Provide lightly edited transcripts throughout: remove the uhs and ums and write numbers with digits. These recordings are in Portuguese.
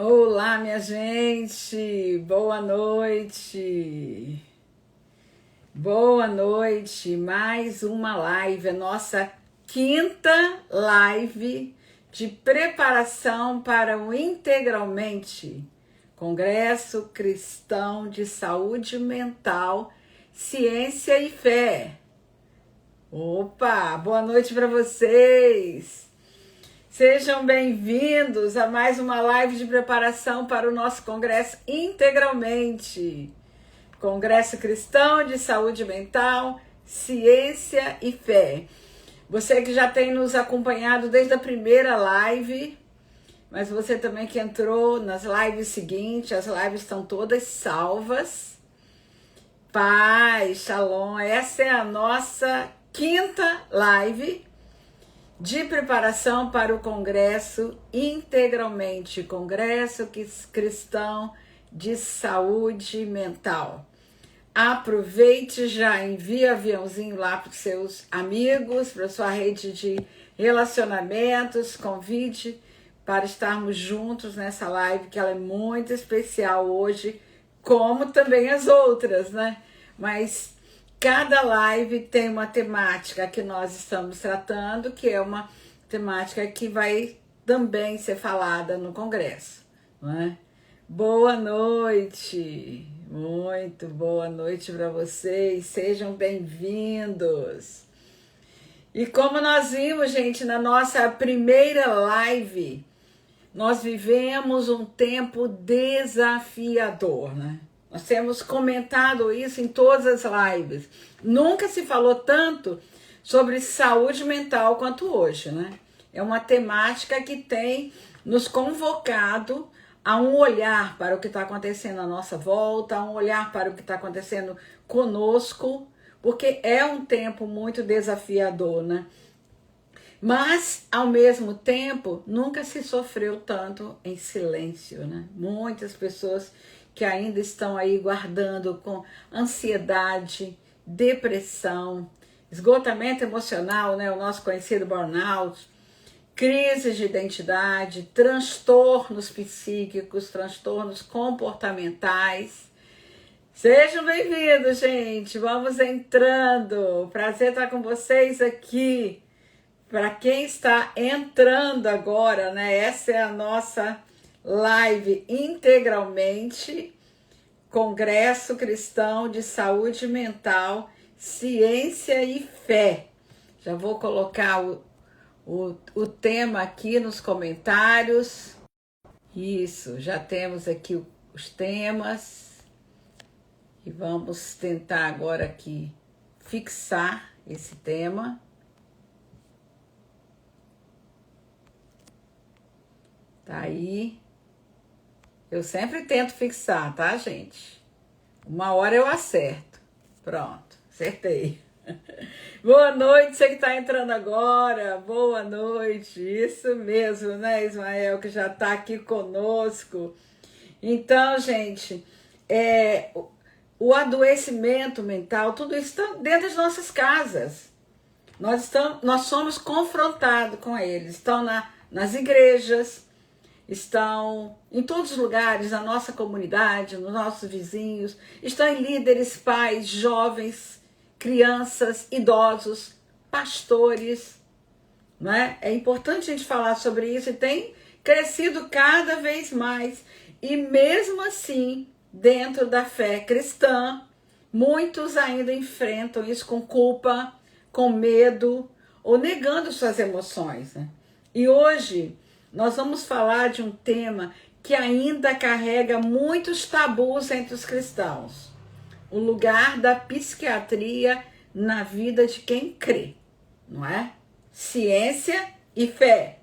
Olá, minha gente, boa noite. Boa noite, mais uma live, a nossa quinta live de preparação para o Integralmente, Congresso Cristão de Saúde Mental, Ciência e Fé. Opa, boa noite para vocês. Sejam bem-vindos a mais uma live de preparação para o nosso Congresso Integralmente. Congresso Cristão de Saúde Mental, Ciência e Fé. Você que já tem nos acompanhado desde a primeira live, mas você também que entrou nas lives seguintes, as lives estão todas salvas. Paz, Shalom, essa é a nossa quinta live de preparação para o Congresso Integralmente, Congresso Cristão de Saúde Mental. Aproveite já, envia aviãozinho lá para os seus amigos, para a sua rede de relacionamentos, convide para estarmos juntos nessa live, que ela é muito especial hoje, como também as outras, né? Mas cada live tem uma temática que nós estamos tratando, que é uma temática que vai também ser falada no Congresso, não é? Boa noite, muito boa noite para vocês, sejam bem-vindos. E como nós vimos, gente, na nossa primeira live, nós vivemos um tempo desafiador, né? Nós temos comentado isso em todas as lives. Nunca se falou tanto sobre saúde mental quanto hoje, né? É uma temática que tem nos convocado a um olhar para o que está acontecendo à nossa volta, a um olhar para o que está acontecendo conosco, porque é um tempo muito desafiador, né? Mas, ao mesmo tempo, nunca se sofreu tanto em silêncio, né? Muitas pessoas que ainda estão aí guardando com ansiedade, depressão, esgotamento emocional, né? O nosso conhecido burnout, crises de identidade, transtornos psíquicos, transtornos comportamentais. Sejam bem-vindos, gente! Vamos entrando. Prazer estar com vocês aqui. Para quem está entrando agora, né? Essa é a nossa live Integralmente, Congresso Cristão de Saúde Mental, Ciência e Fé. Já vou colocar o tema aqui nos comentários. Isso, já temos aqui os temas. E vamos tentar agora aqui fixar esse tema. Tá aí. Eu sempre tento fixar, tá, gente? Uma hora eu acerto. Pronto, acertei. Boa noite, você que tá entrando agora. Boa noite. Isso mesmo, né, Ismael, que já tá aqui conosco. Então, gente, o adoecimento mental, tudo isso está dentro das nossas casas. Nós somos confrontados com eles. Estão nas igrejas, estão em todos os lugares, na nossa comunidade, nos nossos vizinhos, estão em líderes, pais, jovens, crianças, idosos, pastores, não é? É importante a gente falar sobre isso e tem crescido cada vez mais. E mesmo assim, dentro da fé cristã, muitos ainda enfrentam isso com culpa, com medo ou negando suas emoções, né? E hoje nós vamos falar de um tema que ainda carrega muitos tabus entre os cristãos. O lugar da psiquiatria na vida de quem crê, não é? Ciência e fé.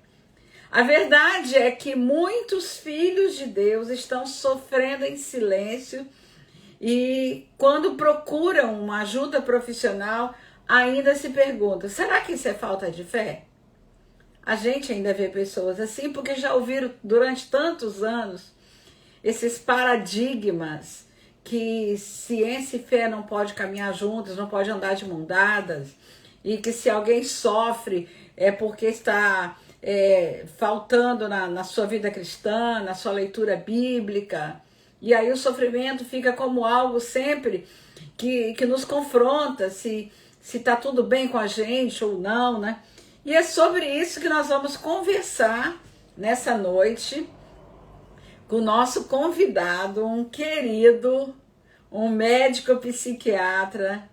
A verdade é que muitos filhos de Deus estão sofrendo em silêncio e quando procuram uma ajuda profissional, ainda se perguntam, será que isso é falta de fé? A gente ainda vê pessoas assim porque já ouviram durante tantos anos esses paradigmas que ciência e fé não pode caminhar juntas, não pode andar de mão dadas, e que se alguém sofre é porque está faltando na sua vida cristã, na sua leitura bíblica. E aí o sofrimento fica como algo sempre que nos confronta, se está tudo bem com a gente ou não, né? E é sobre isso que nós vamos conversar nessa noite com o nosso convidado, um querido, um médico psiquiatra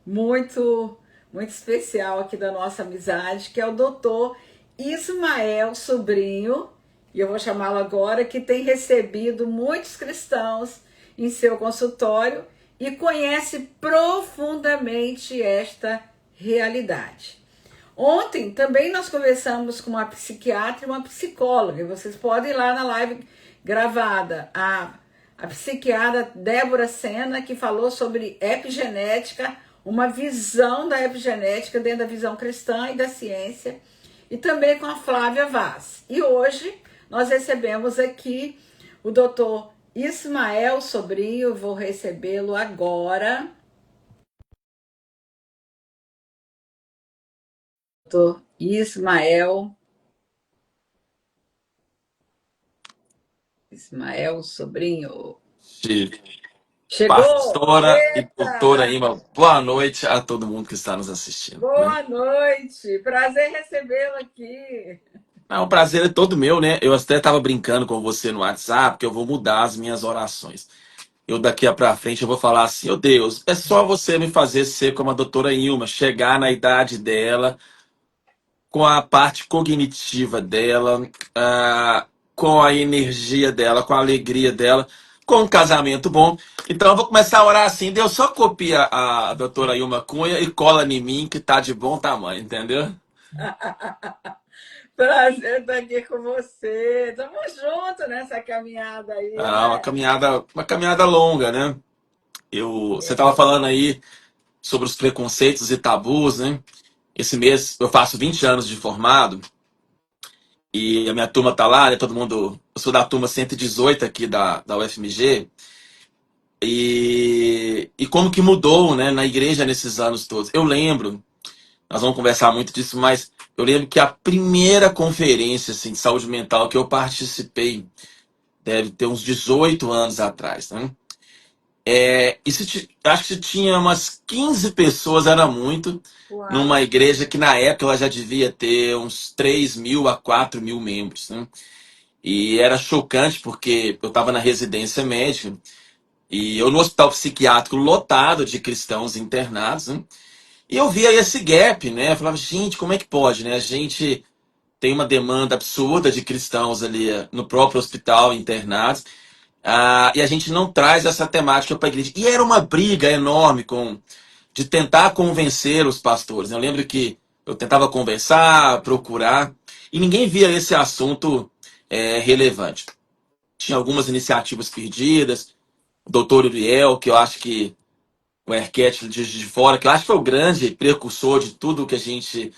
muito, muito especial aqui da nossa amizade, que é o doutor Ismael Sobrinho, e eu vou chamá-lo agora, que tem recebido muitos cristãos em seu consultório e conhece profundamente esta realidade. Ontem também nós conversamos com uma psiquiatra e uma psicóloga, e vocês podem ir lá na live gravada, a psiquiatra Débora Sena, que falou sobre epigenética, uma visão da epigenética dentro da visão cristã e da ciência, e também com a Flávia Vaz. E hoje nós recebemos aqui o doutor Ismael Sobrinho, vou recebê-lo agora. Doutor Ismael Sobrinho. Chegou? Pastora e doutora Eita! Ima, boa noite a todo mundo que está nos assistindo, né? Boa noite! Prazer recebê-lo aqui. O prazer é todo meu, né? Eu até estava brincando com você no WhatsApp que eu vou mudar as minhas orações. Eu daqui pra frente eu vou falar assim, ô Deus, é só você me fazer ser como a doutora Ilma, chegar na idade dela, com a parte cognitiva dela, com a energia dela, com a alegria dela, com um casamento bom. Então eu vou começar a orar assim, Deus só copia a doutora Ilma Cunha e cola em mim que tá de bom tamanho, entendeu? Prazer estar aqui com você. Estamos juntos nessa caminhada aí, né? Uma caminhada longa, né? Você estava falando aí sobre os preconceitos e tabus, né? Esse mês eu faço 20 anos de formado e a minha turma tá lá, né? Todo mundo. Eu sou da turma 118 aqui da UFMG. E como que mudou, né, na igreja nesses anos todos. Eu lembro, nós vamos conversar muito disso, mas eu lembro que a primeira conferência assim, de saúde mental que eu participei deve ter uns 18 anos atrás, né? Acho que tinha umas 15 pessoas, era muito, Uau! numa igreja que na época ela já devia ter uns 3.000 a 4.000 membros, né? E era chocante porque eu estava na residência médica e eu no hospital psiquiátrico lotado de cristãos internados, né? E eu via esse gap, né? Eu falava, gente, como é que pode, né? A gente tem uma demanda absurda de cristãos ali no próprio hospital internados, e a gente não traz essa temática para a igreja. E era uma briga enorme de tentar convencer os pastores. Eu lembro que eu tentava conversar, procurar, e ninguém via esse assunto relevante. Tinha algumas iniciativas perdidas, o doutor Uriel, que eu acho que o Erquete de Fora, que eu acho que foi o grande precursor de tudo que a gente,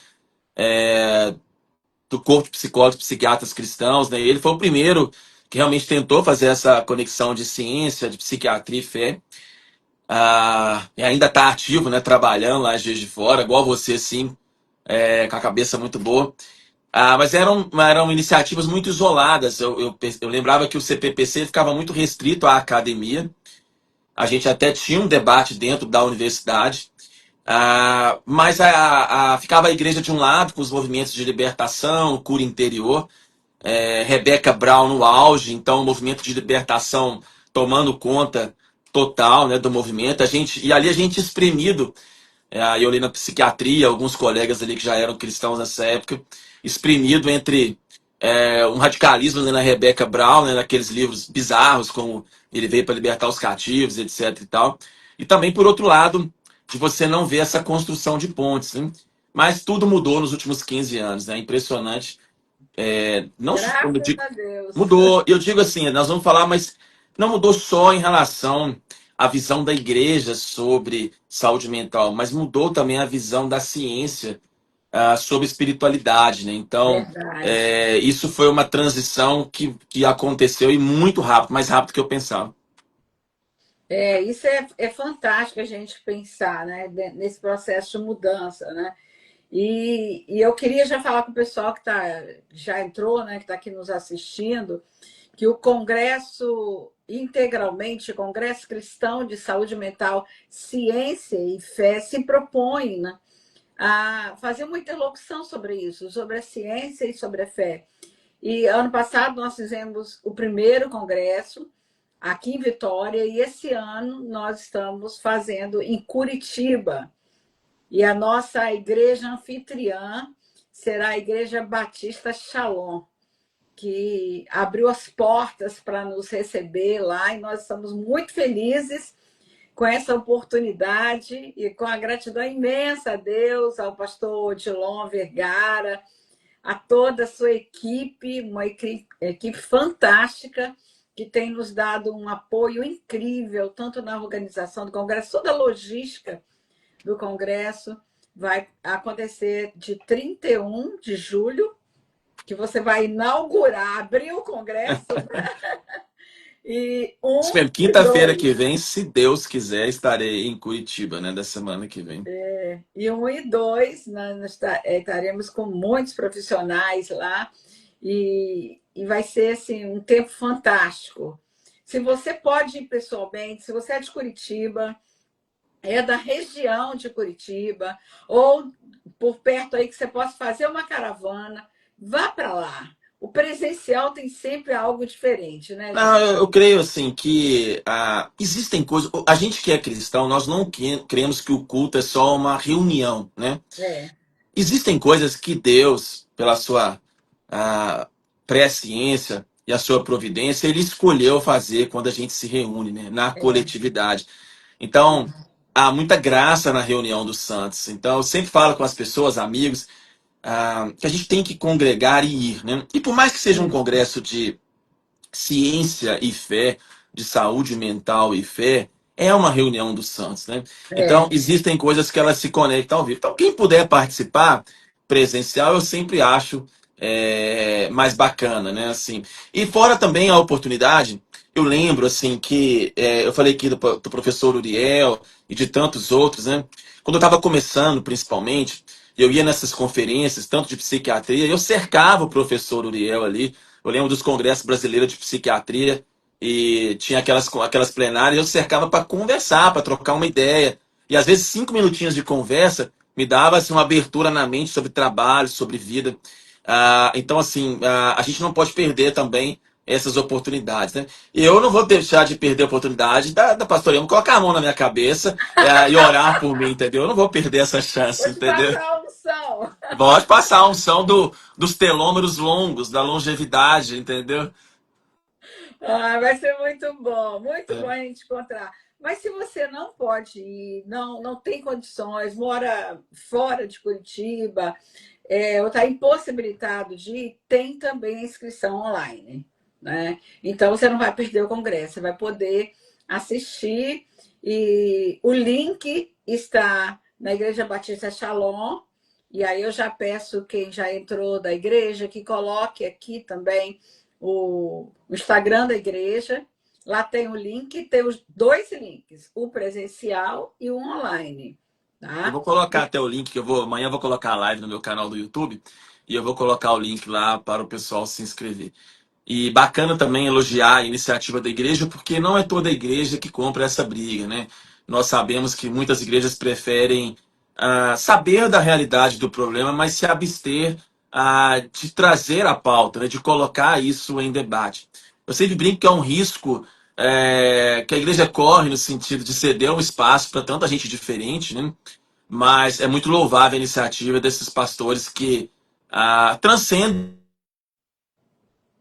do corpo de psicólogos, psiquiatras cristãos, né? Ele foi o primeiro que realmente tentou fazer essa conexão de ciência, de psiquiatria e fé. E ainda está ativo, né? Trabalhando lá em Juiz de Fora, igual você, sim, com a cabeça muito boa. Mas eram iniciativas muito isoladas. Eu lembrava que o CPPC ficava muito restrito à academia. A gente até tinha um debate dentro da universidade, mas ficava a igreja de um lado, com os movimentos de libertação, cura interior, Rebecca Brown no auge, então o movimento de libertação tomando conta total, né, do movimento. E ali a gente espremido, eu li na psiquiatria, alguns colegas ali que já eram cristãos nessa época, espremido entre um radicalismo, né, na Rebecca Brown, né, naqueles livros bizarros, como Ele Veio para Libertar os Cativos, etc. e tal. E também, por outro lado, de você não ver essa construção de pontes, né? Mas tudo mudou nos últimos 15 anos, né? Impressionante. Não só, como eu Graças digo, a Deus. mudou. Eu digo assim, nós vamos falar, mas não mudou só em relação à visão da igreja sobre saúde mental, mas mudou também a visão da ciência sobre espiritualidade, né? Então, Verdade. isso foi uma transição que aconteceu e muito rápido, mais rápido do que eu pensava. Isso é fantástico a gente pensar, né, nesse processo de mudança, né? E eu queria já falar com o pessoal que já entrou, né, que está aqui nos assistindo, que o Congresso integralmente, Congresso Cristão de Saúde Mental, Ciência e Fé, se propõe, né, a fazer uma interlocução sobre isso, sobre a ciência e sobre a fé. E ano passado nós fizemos o primeiro congresso aqui em Vitória e esse ano nós estamos fazendo em Curitiba. E a nossa igreja anfitriã será a Igreja Batista Shalom, que abriu as portas para nos receber lá e nós estamos muito felizes com essa oportunidade e com a gratidão imensa a Deus, ao pastor Odilon Vergara, a toda a sua equipe, uma equipe fantástica, que tem nos dado um apoio incrível, tanto na organização do Congresso, toda a logística do Congresso vai acontecer de 31 de julho, que você vai inaugurar, abrir o Congresso, e Isso 1 mesmo, e quinta-feira que 2. vem, se Deus quiser, estarei em Curitiba, né, da semana que vem. E 1 e 2, nós estaremos com muitos profissionais lá e vai ser assim, um tempo fantástico. Se você pode ir pessoalmente, se você é de Curitiba, é da região de Curitiba, ou por perto aí que você possa fazer uma caravana, vá para lá. O presencial tem sempre algo diferente, né, Não, João? eu creio assim que existem coisas. A gente que é cristão, nós não cremos que o culto é só uma reunião, né? É, Existem coisas que Deus, pela sua presciência e a sua providência, ele escolheu fazer quando a gente se reúne, né? Na é, coletividade. Então, há muita graça na reunião dos santos. Então, eu sempre falo com as pessoas, amigos, que a gente tem que congregar e ir, né? E por mais que seja um isso. congresso de ciência e fé, de saúde mental e fé, é uma reunião dos santos, né? Então, É, existem coisas que elas se conectam ao vivo. Então, quem puder participar presencial, eu sempre acho mais bacana, né? Assim, e fora também a oportunidade, eu lembro, assim, que eu falei aqui do professor Uriel e de tantos outros, né? Quando eu estava começando, principalmente, eu ia nessas conferências, tanto de psiquiatria, eu cercava o professor Uriel ali. Eu lembro dos congressos brasileiros de psiquiatria e tinha aquelas plenárias, eu cercava para conversar, para trocar uma ideia. E às vezes 5 minutinhos de conversa me dava assim, uma abertura na mente sobre trabalho, sobre vida. Então, assim, a gente não pode perder também essas oportunidades, né? E eu não vou deixar de perder a oportunidade da pastorinha colocar a mão na minha cabeça e orar por mim, entendeu? Eu não vou perder essa chance, vou te entendeu? passar a unção. Pode passar a unção dos telômeros longos, da longevidade, entendeu? Vai ser muito bom a gente encontrar. Mas se você não pode ir, não tem condições, mora fora de Curitiba, ou está impossibilitado de ir, tem também a inscrição online, né? Então você não vai perder o congresso, você vai poder assistir e o link está na Igreja Batista Shalom. E aí eu já peço quem já entrou da igreja que coloque aqui também o Instagram da igreja. Lá tem o link, tem os dois links, o presencial e o online, Eu tá? vou colocar até o link, que amanhã eu vou colocar a live no meu canal do YouTube e eu vou colocar o link lá para o pessoal se inscrever. E bacana também elogiar a iniciativa da igreja, porque não é toda igreja que compra essa briga, né? Nós sabemos que muitas igrejas preferem saber da realidade do problema, mas se abster de trazer a pauta, né? De colocar isso em debate. Eu sempre brinco que é um risco que a igreja corre no sentido de ceder um espaço para tanta gente diferente, né? Mas é muito louvável a iniciativa desses pastores que transcendem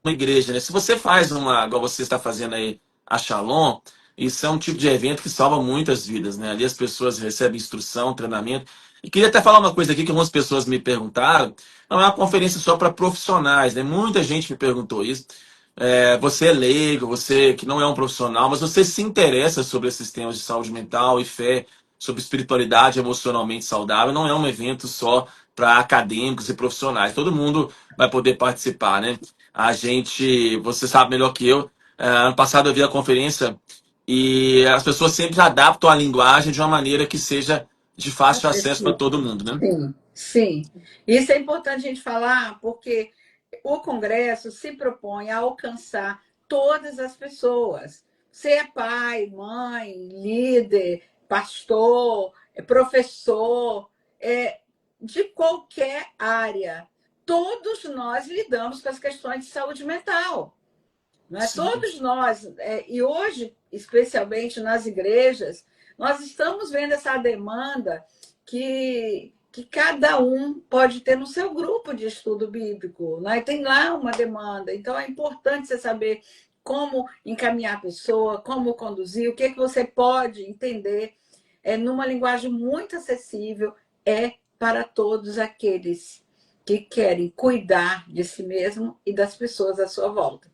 uma igreja, né? Se você faz igual você está fazendo aí, a Shalom, isso é um tipo de evento que salva muitas vidas, né? Ali as pessoas recebem instrução, treinamento. E queria até falar uma coisa aqui que algumas pessoas me perguntaram. Não é uma conferência só para profissionais, né? Muita gente me perguntou isso. Você é leigo, você que não é um profissional, mas você se interessa sobre esses temas de saúde mental e fé, sobre espiritualidade emocionalmente saudável. Não é um evento só para acadêmicos e profissionais. Todo mundo vai poder participar, né? Você sabe melhor que eu, ano passado eu vi a conferência e as pessoas sempre adaptam a linguagem de uma maneira que seja de fácil acesso para Acessível. todo mundo, né? Sim, sim. Isso é importante a gente falar, porque o Congresso se propõe a alcançar todas as pessoas. Você é pai, mãe, líder, pastor, professor, é, de qualquer área. Todos nós lidamos com as questões de saúde mental. Não é? Sim. Todos nós, e hoje, especialmente nas igrejas, nós estamos vendo essa demanda que cada um pode ter no seu grupo de estudo bíblico. Né? Tem lá uma demanda. Então, é importante você saber como encaminhar a pessoa, como conduzir, o que, é que você pode entender numa linguagem muito acessível, para todos aqueles que querem cuidar de si mesmo e das pessoas à sua volta.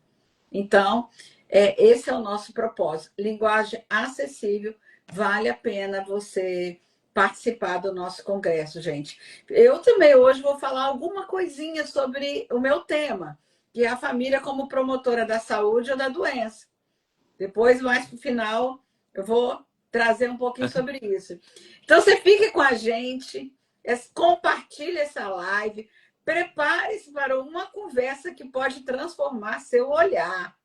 Então, esse é o nosso propósito. Linguagem acessível, vale a pena você participar do nosso congresso, gente. Eu também hoje vou falar alguma coisinha sobre o meu tema, que é a família como promotora da saúde ou da doença. Depois, mais para o final, eu vou trazer um pouquinho sobre isso. Então, você fique com a gente, compartilhe essa live, prepare-se para uma conversa que pode transformar seu olhar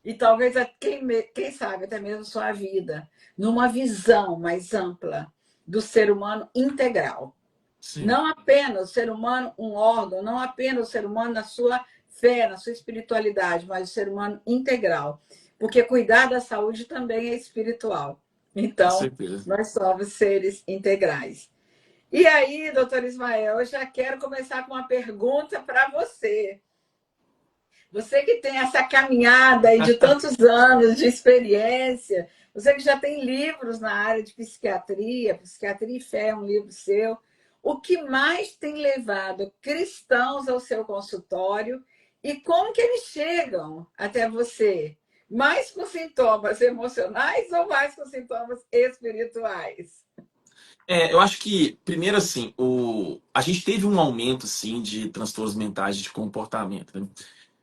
e talvez, quem sabe, até mesmo sua vida, numa visão mais ampla do ser humano integral. Sim. Não apenas o ser humano um órgão, não apenas o ser humano na sua fé, na sua espiritualidade, mas o ser humano integral. Porque cuidar da saúde também é espiritual. Com Então, certeza. nós somos seres integrais. E aí, doutor Ismael, eu já quero começar com uma pergunta para você. Você que tem essa caminhada aí de tantos anos de experiência, você que já tem livros na área de psiquiatria, Psiquiatria e Fé é um livro seu. O que mais tem levado cristãos ao seu consultório e como que eles chegam até você? Mais com sintomas emocionais ou mais com sintomas espirituais? Eu acho que, primeiro, assim, a gente teve um aumento, assim, de transtornos mentais de comportamento, né?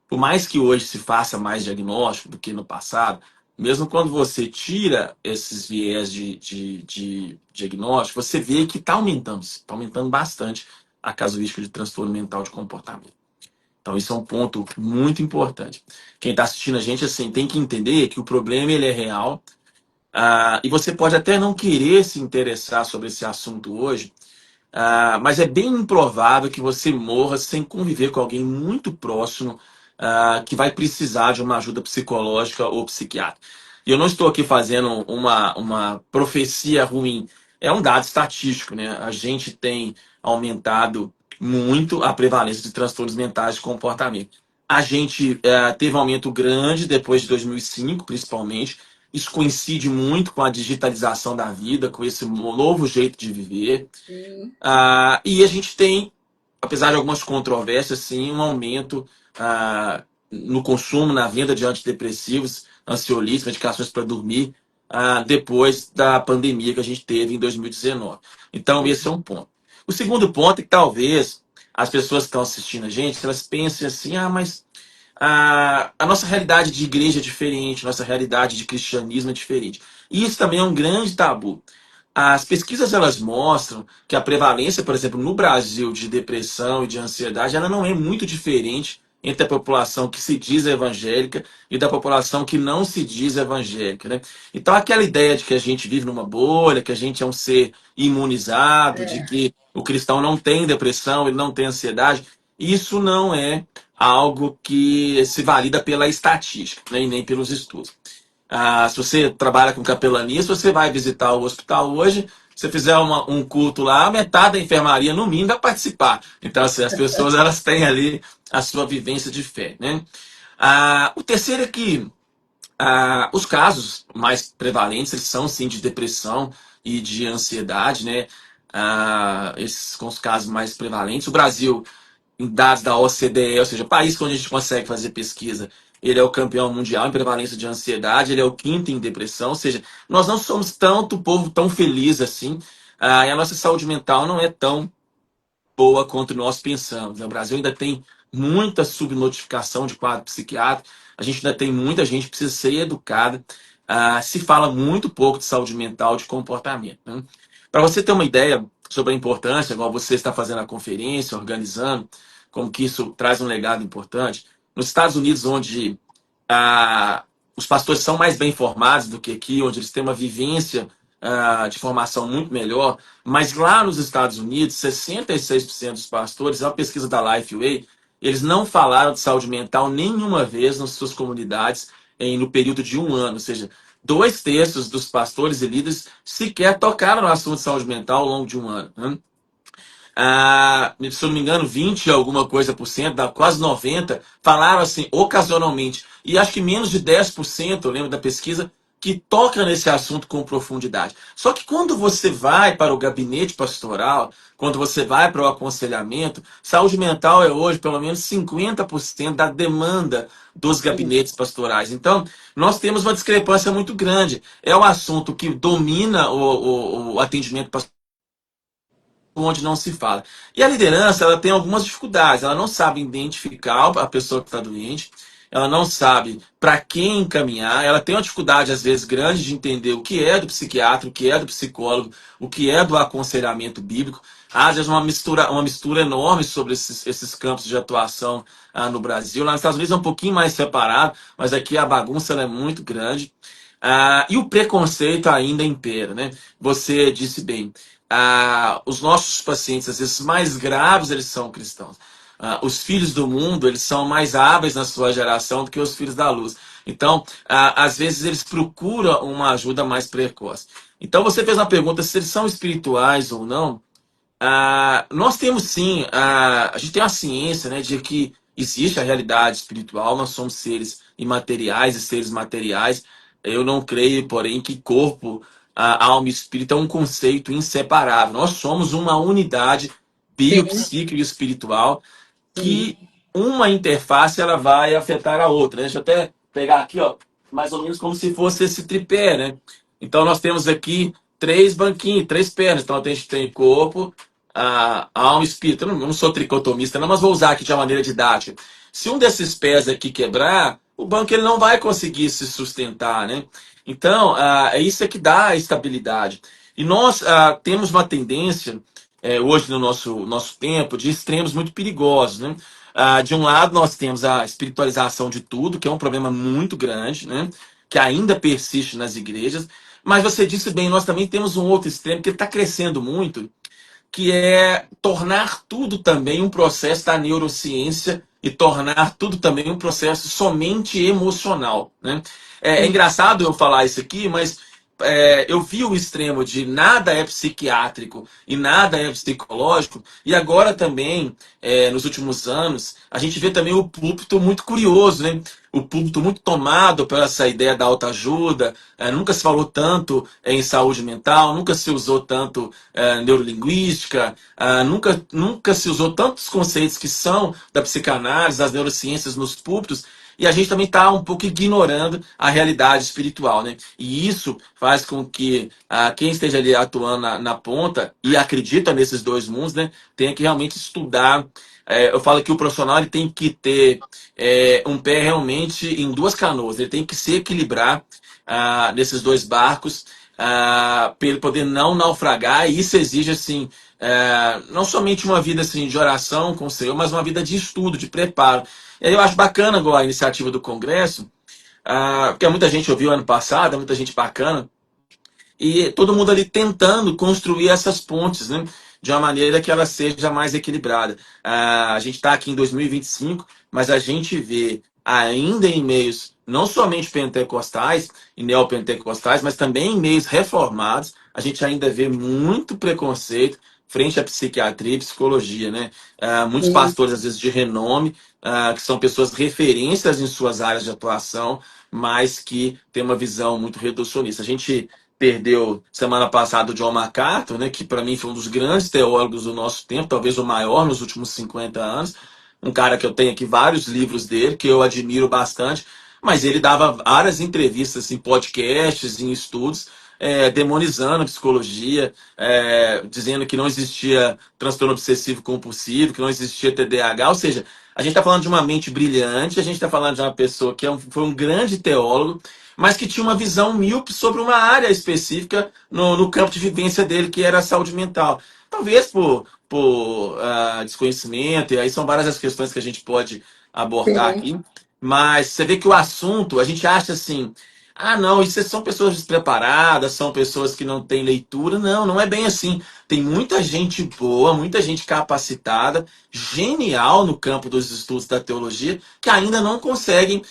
Por mais que hoje se faça mais diagnóstico do que no passado, mesmo quando você tira esses viés de diagnóstico, você vê que está aumentando bastante a casuística de transtorno mental de comportamento. Então, isso é um ponto muito importante. Quem está assistindo a gente, assim, tem que entender que o problema ele é real, e você pode até não querer se interessar sobre esse assunto hoje, mas é bem improvável que você morra sem conviver com alguém muito próximo, que vai precisar de uma ajuda psicológica ou psiquiátrica. E eu não estou aqui fazendo uma profecia ruim, é um dado estatístico, né? A gente tem aumentado muito a prevalência de transtornos mentais de comportamento. A gente teve um aumento grande depois de 2005, principalmente. Isso coincide muito com a digitalização da vida, com esse novo jeito de viver. Sim, E a gente tem, apesar de algumas controvérsias, sim, um aumento no consumo, na venda de antidepressivos, ansiolíticos, medicações para dormir, depois da pandemia que a gente teve em 2019. Então, esse é um ponto. O segundo ponto é que talvez as pessoas que estão assistindo a gente, elas pensem assim, mas a nossa realidade de igreja é diferente, nossa realidade de cristianismo é diferente. E isso também é um grande tabu. As pesquisas elas mostram que a prevalência, por exemplo, no Brasil de depressão e de ansiedade, ela não é muito diferente entre a população que se diz evangélica e da população que não se diz evangélica, né? Então aquela ideia de que a gente vive numa bolha, que a gente é um ser imunizado, de é, que o cristão não tem depressão, ele não tem ansiedade, isso não é algo que se valida pela estatística, né, e nem pelos estudos. Se você trabalha com capelania, se você vai visitar o hospital hoje, se você fizer um culto lá, metade da enfermaria, no mínimo, vai participar. Então, assim, as pessoas elas têm ali a sua vivência de fé, né? O terceiro é que os casos mais prevalentes eles são, sim, de depressão e de ansiedade, né? Esses são os casos mais prevalentes. O Brasil em dados da OCDE, ou seja, país onde a gente consegue fazer pesquisa, ele é o campeão mundial em prevalência de ansiedade, ele é o quinto em depressão, ou seja, nós não somos tanto povo tão feliz assim, e a nossa saúde mental não é tão boa quanto nós pensamos, né? O Brasil ainda tem muita subnotificação de quadro psiquiátrico, a gente ainda tem muita gente que precisa ser educada, se fala muito pouco de saúde mental, de comportamento, né? Para você ter uma ideia sobre a importância, igual você está fazendo a conferência, organizando, como que isso traz um legado importante. Nos Estados Unidos, onde ah, os pastores são mais bem formados do que aqui, onde eles têm uma vivência de formação muito melhor, mas lá nos Estados Unidos, 66% dos pastores, é uma pesquisa da Lifeway, eles não falaram de saúde mental nenhuma vez nas suas comunidades no período de um ano, ou seja, 2 terços dos pastores e líderes sequer tocaram no assunto de saúde mental ao longo de um ano. Né? Se eu não me engano, 20 e alguma coisa por cento, quase 90, falaram assim ocasionalmente. E acho que menos de 10%, eu lembro da pesquisa, que toca nesse assunto com profundidade. Só que quando você vai para o gabinete pastoral, quando você vai para o aconselhamento, saúde mental é hoje pelo menos 50% da demanda dos Sim, gabinetes pastorais. Então, nós temos uma discrepância muito grande. É o assunto que domina o atendimento pastoral onde não se fala. E a liderança, ela tem algumas dificuldades. Ela não sabe identificar a pessoa que está doente, ela não sabe para quem encaminhar, ela tem uma dificuldade, às vezes, grande de entender o que é do psiquiatra, o que é do psicólogo, o que é do aconselhamento bíblico. Há, às vezes, uma mistura enorme sobre esses campos de atuação no Brasil. Lá nos Estados Unidos é um pouquinho mais separado, mas aqui a bagunça ela é muito grande. E o preconceito ainda impera, né? Você disse bem, os nossos pacientes, às vezes mais graves, eles são cristãos. Os filhos do mundo, eles são mais hábeis na sua geração do que os filhos da luz. Então, às vezes, eles procuram uma ajuda mais precoce. Então, você fez uma pergunta se eles são espirituais ou não. Nós temos sim, a gente tem a ciência, né, de que existe a realidade espiritual, nós somos seres imateriais e seres materiais. Eu não creio, porém, que corpo, alma e espírito é um conceito inseparável. Nós somos uma unidade sim, biopsíquica e espiritual sim. que uma interface ela vai afetar a outra, né? Deixa eu até pegar aqui, ó, mais ou menos como se fosse esse tripé, né? Então nós temos aqui 3 banquinhos, 3 pernas. Então a gente tem corpo, alma e espírito. Eu não sou tricotomista, não, mas vou usar aqui de uma maneira didática. Se um desses pés aqui quebrar, o banco ele não vai conseguir se sustentar, né? Então, é isso que dá a estabilidade. E nós temos uma tendência, hoje no nosso tempo, de extremos muito perigosos, né? De um lado, nós temos a espiritualização de tudo, que é um problema muito grande, né? Que ainda persiste nas igrejas. Mas você disse bem, nós também temos um outro extremo que está crescendo muito, que é tornar tudo também um processo da neurociência e tornar tudo também um processo somente emocional. Né? É Sim. engraçado eu falar isso aqui, mas eu vi o extremo de nada é psiquiátrico e nada é psicológico, e agora também, nos últimos anos, a gente vê também o púlpito muito curioso, né? O púlpito muito tomado por essa ideia da autoajuda. Nunca se falou tanto em saúde mental, nunca se usou tanto neurolinguística, nunca se usou tantos conceitos que são da psicanálise, das neurociências nos púlpitos, e a gente também está um pouco ignorando a realidade espiritual, né? E isso faz com que quem esteja ali atuando na ponta e acredita nesses dois mundos, né, tenha que realmente estudar. Eu falo que o profissional ele tem que ter um pé realmente em duas canoas, ele tem que se equilibrar nesses dois barcos para ele poder não naufragar, e isso exige assim não somente uma vida assim, de oração com o Senhor, mas uma vida de estudo, de preparo. E aí eu acho bacana agora a iniciativa do Congresso, porque muita gente ouviu ano passado, muita gente bacana, e todo mundo ali tentando construir essas pontes, né? De uma maneira que ela seja mais equilibrada. A gente está aqui em 2025, mas a gente vê ainda em meios não somente pentecostais e neopentecostais, mas também em meios reformados, a gente ainda vê muito preconceito frente à psiquiatria e psicologia, né? Muitos Sim. pastores, às vezes, de renome, que são pessoas referências em suas áreas de atuação, mas que têm uma visão muito reducionista. A gente perdeu semana passada o John MacArthur, né, que para mim foi um dos grandes teólogos do nosso tempo, talvez o maior nos últimos 50 anos. Um cara que eu tenho aqui vários livros dele, que eu admiro bastante, mas ele dava várias entrevistas em podcasts, em estudos, demonizando a psicologia, dizendo que não existia transtorno obsessivo compulsivo, que não existia TDAH, ou seja, a gente está falando de uma mente brilhante, a gente está falando de uma pessoa que foi um grande teólogo, mas que tinha uma visão míope sobre uma área específica no campo de vivência dele, que era a saúde mental. Talvez por desconhecimento, e aí são várias as questões que a gente pode abordar Sim, aqui, mas você vê que o assunto, a gente acha assim, ah, não, isso são pessoas despreparadas, são pessoas que não têm leitura. Não, não é bem assim. Tem muita gente boa, muita gente capacitada, genial no campo dos estudos da teologia, que ainda não conseguem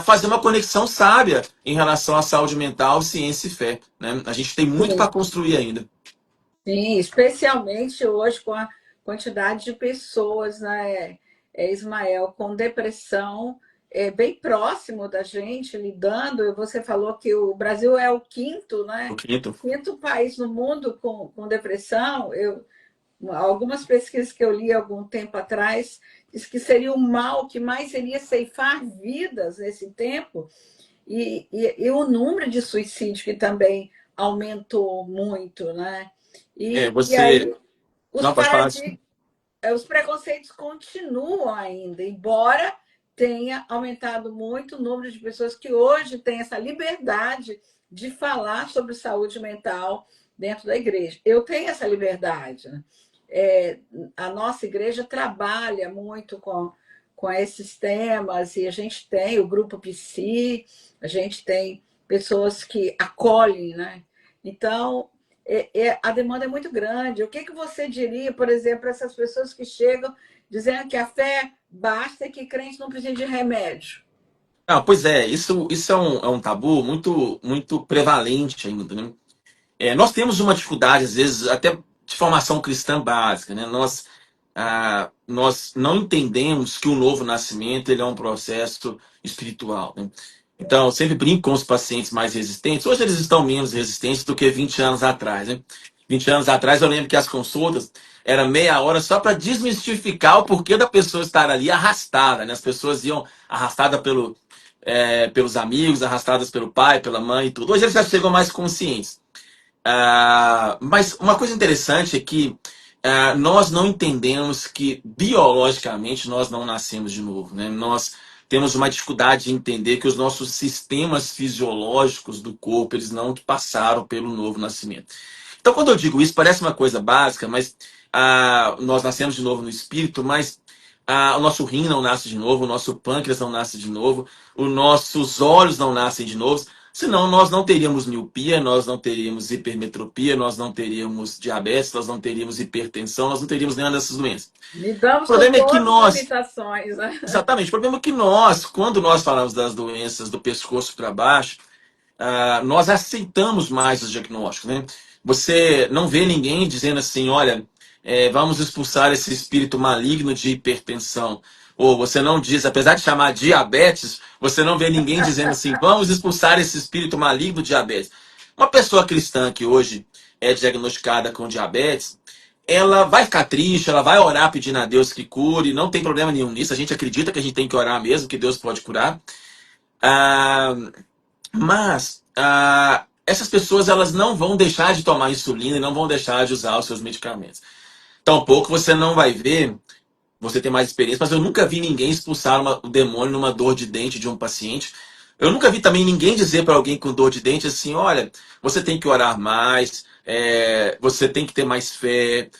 fazer uma conexão sábia em relação à saúde mental, ciência e fé. Né? A gente tem muito para sim. construir ainda. Sim, especialmente hoje com a quantidade de pessoas, né, Ismael, com depressão bem próximo da gente, lidando. Você falou que o Brasil é o quinto, O né? quinto. Quinto país no mundo com depressão. Algumas pesquisas que eu li algum tempo atrás diz que seria o mal que mais iria ceifar vidas nesse tempo, e o número de suicídio que também aumentou muito, né? E Você. aí os Não, pode falar isso. paradigmas, os preconceitos continuam ainda, embora tenha aumentado muito o número de pessoas que hoje têm essa liberdade de falar sobre saúde mental dentro da igreja. Eu tenho essa liberdade, né? A nossa igreja trabalha muito com esses temas, e a gente tem o grupo PC, a gente tem pessoas que acolhem, né? Então, a demanda é muito grande. O que você diria, por exemplo, para essas pessoas que chegam dizendo que a fé basta e que crente não precisa de remédio? Não, pois é, isso é um tabu muito, muito prevalente ainda, né? Nós temos uma dificuldade, às vezes, até de formação cristã básica, né? Nós não entendemos que o novo nascimento ele é um processo espiritual, né? Então, eu sempre brinco com os pacientes mais resistentes. Hoje eles estão menos resistentes do que 20 anos atrás, né? 20 anos atrás eu lembro que as consultas era meia hora só para desmistificar o porquê da pessoa estar ali arrastada, né? As pessoas iam arrastadas pelos amigos, arrastadas pelo pai, pela mãe e tudo. Hoje eles já chegam mais conscientes. Mas uma coisa interessante é que nós não entendemos que biologicamente nós não nascemos de novo, né? Nós temos uma dificuldade de entender que os nossos sistemas fisiológicos do corpo eles não passaram pelo novo nascimento. Então, quando eu digo isso, parece uma coisa básica, mas nós nascemos de novo no espírito, mas o nosso rim não nasce de novo, o nosso pâncreas não nasce de novo, os nossos olhos não nascem de novo. Senão, nós não teríamos miopia, nós não teríamos hipermetropia, nós não teríamos diabetes, nós não teríamos hipertensão, nós não teríamos nenhuma dessas doenças. O Lidamos com problema é que todas as nós, limitações, né? exatamente, o problema é que nós, quando nós falamos das doenças do pescoço para baixo, nós aceitamos mais os diagnósticos, né? Você não vê ninguém dizendo assim, olha, vamos expulsar esse espírito maligno de hipertensão. Ou você não diz, apesar de chamar diabetes, você não vê ninguém dizendo assim, vamos expulsar esse espírito maligno de diabetes. Uma pessoa cristã que hoje é diagnosticada com diabetes, ela vai ficar triste, ela vai orar pedindo a Deus que cure, não tem problema nenhum nisso. A gente acredita que a gente tem que orar mesmo, que Deus pode curar. Ah, mas essas pessoas elas não vão deixar de tomar insulina e não vão deixar de usar os seus medicamentos. Tampouco você não vai ver, você tem mais experiência, mas eu nunca vi ninguém expulsar o demônio numa dor de dente de um paciente. Eu nunca vi também ninguém dizer para alguém com dor de dente assim, olha, você tem que orar mais, você tem que ter mais fé,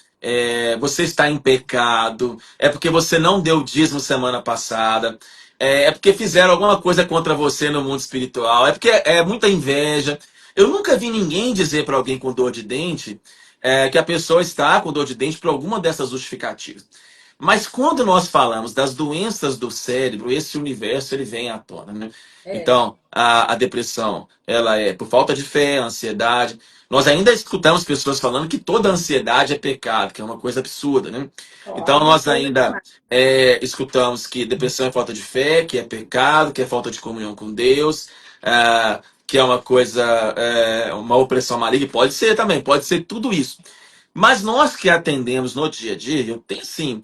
você está em pecado, é porque você não deu dízimo semana passada, é porque fizeram alguma coisa contra você no mundo espiritual, é porque é muita inveja. Eu nunca vi ninguém dizer para alguém com dor de dente que a pessoa está com dor de dente por alguma dessas justificativas. Mas quando nós falamos das doenças do cérebro, esse universo ele vem à tona, né? É. Então, a depressão, ela é por falta de fé, a ansiedade. Nós ainda escutamos pessoas falando que toda ansiedade é pecado, que é uma coisa absurda, né? Então, Uma nós coisa ainda demais. escutamos que depressão é falta de fé, que é pecado, que é falta de comunhão com Deus, que é uma coisa, uma opressão maligna. Pode ser também, pode ser tudo isso. Mas nós que atendemos no dia a dia, eu tenho sim.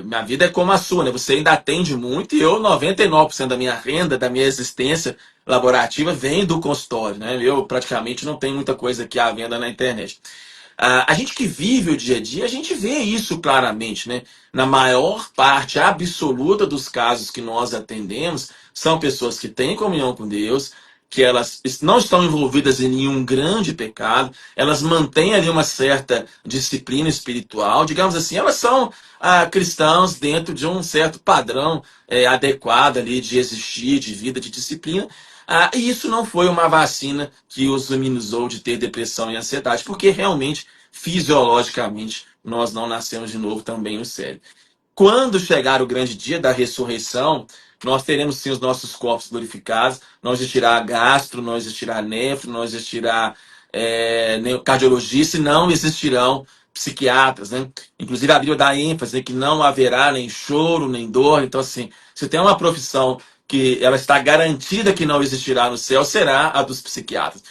minha vida é como a sua, né? Você ainda atende muito e eu, 99% da minha renda, da minha existência laborativa vem do consultório, né? Eu praticamente não tenho muita coisa aqui à venda na internet. A gente que vive o dia a dia, a gente vê isso claramente, né? Na maior parte absoluta dos casos que nós atendemos, são pessoas que têm comunhão com Deus, que elas não estão envolvidas em nenhum grande pecado, elas mantêm ali uma certa disciplina espiritual, digamos assim, elas são cristãos dentro de um certo padrão adequado ali de existir, de vida, de disciplina. E isso não foi uma vacina que os imunizou de ter depressão e ansiedade, porque realmente, fisiologicamente, nós não nascemos de novo também no cérebro. Quando chegar o grande dia da ressurreição, nós teremos sim os nossos corpos glorificados, não existirá gastro, não existirá nefro, não existirá cardiologista e não existirão psiquiatras, né? Inclusive a Bíblia dá ênfase que não haverá nem choro, nem dor. Então, assim, se tem uma profissão que ela está garantida que não existirá no céu, será a dos psiquiatras,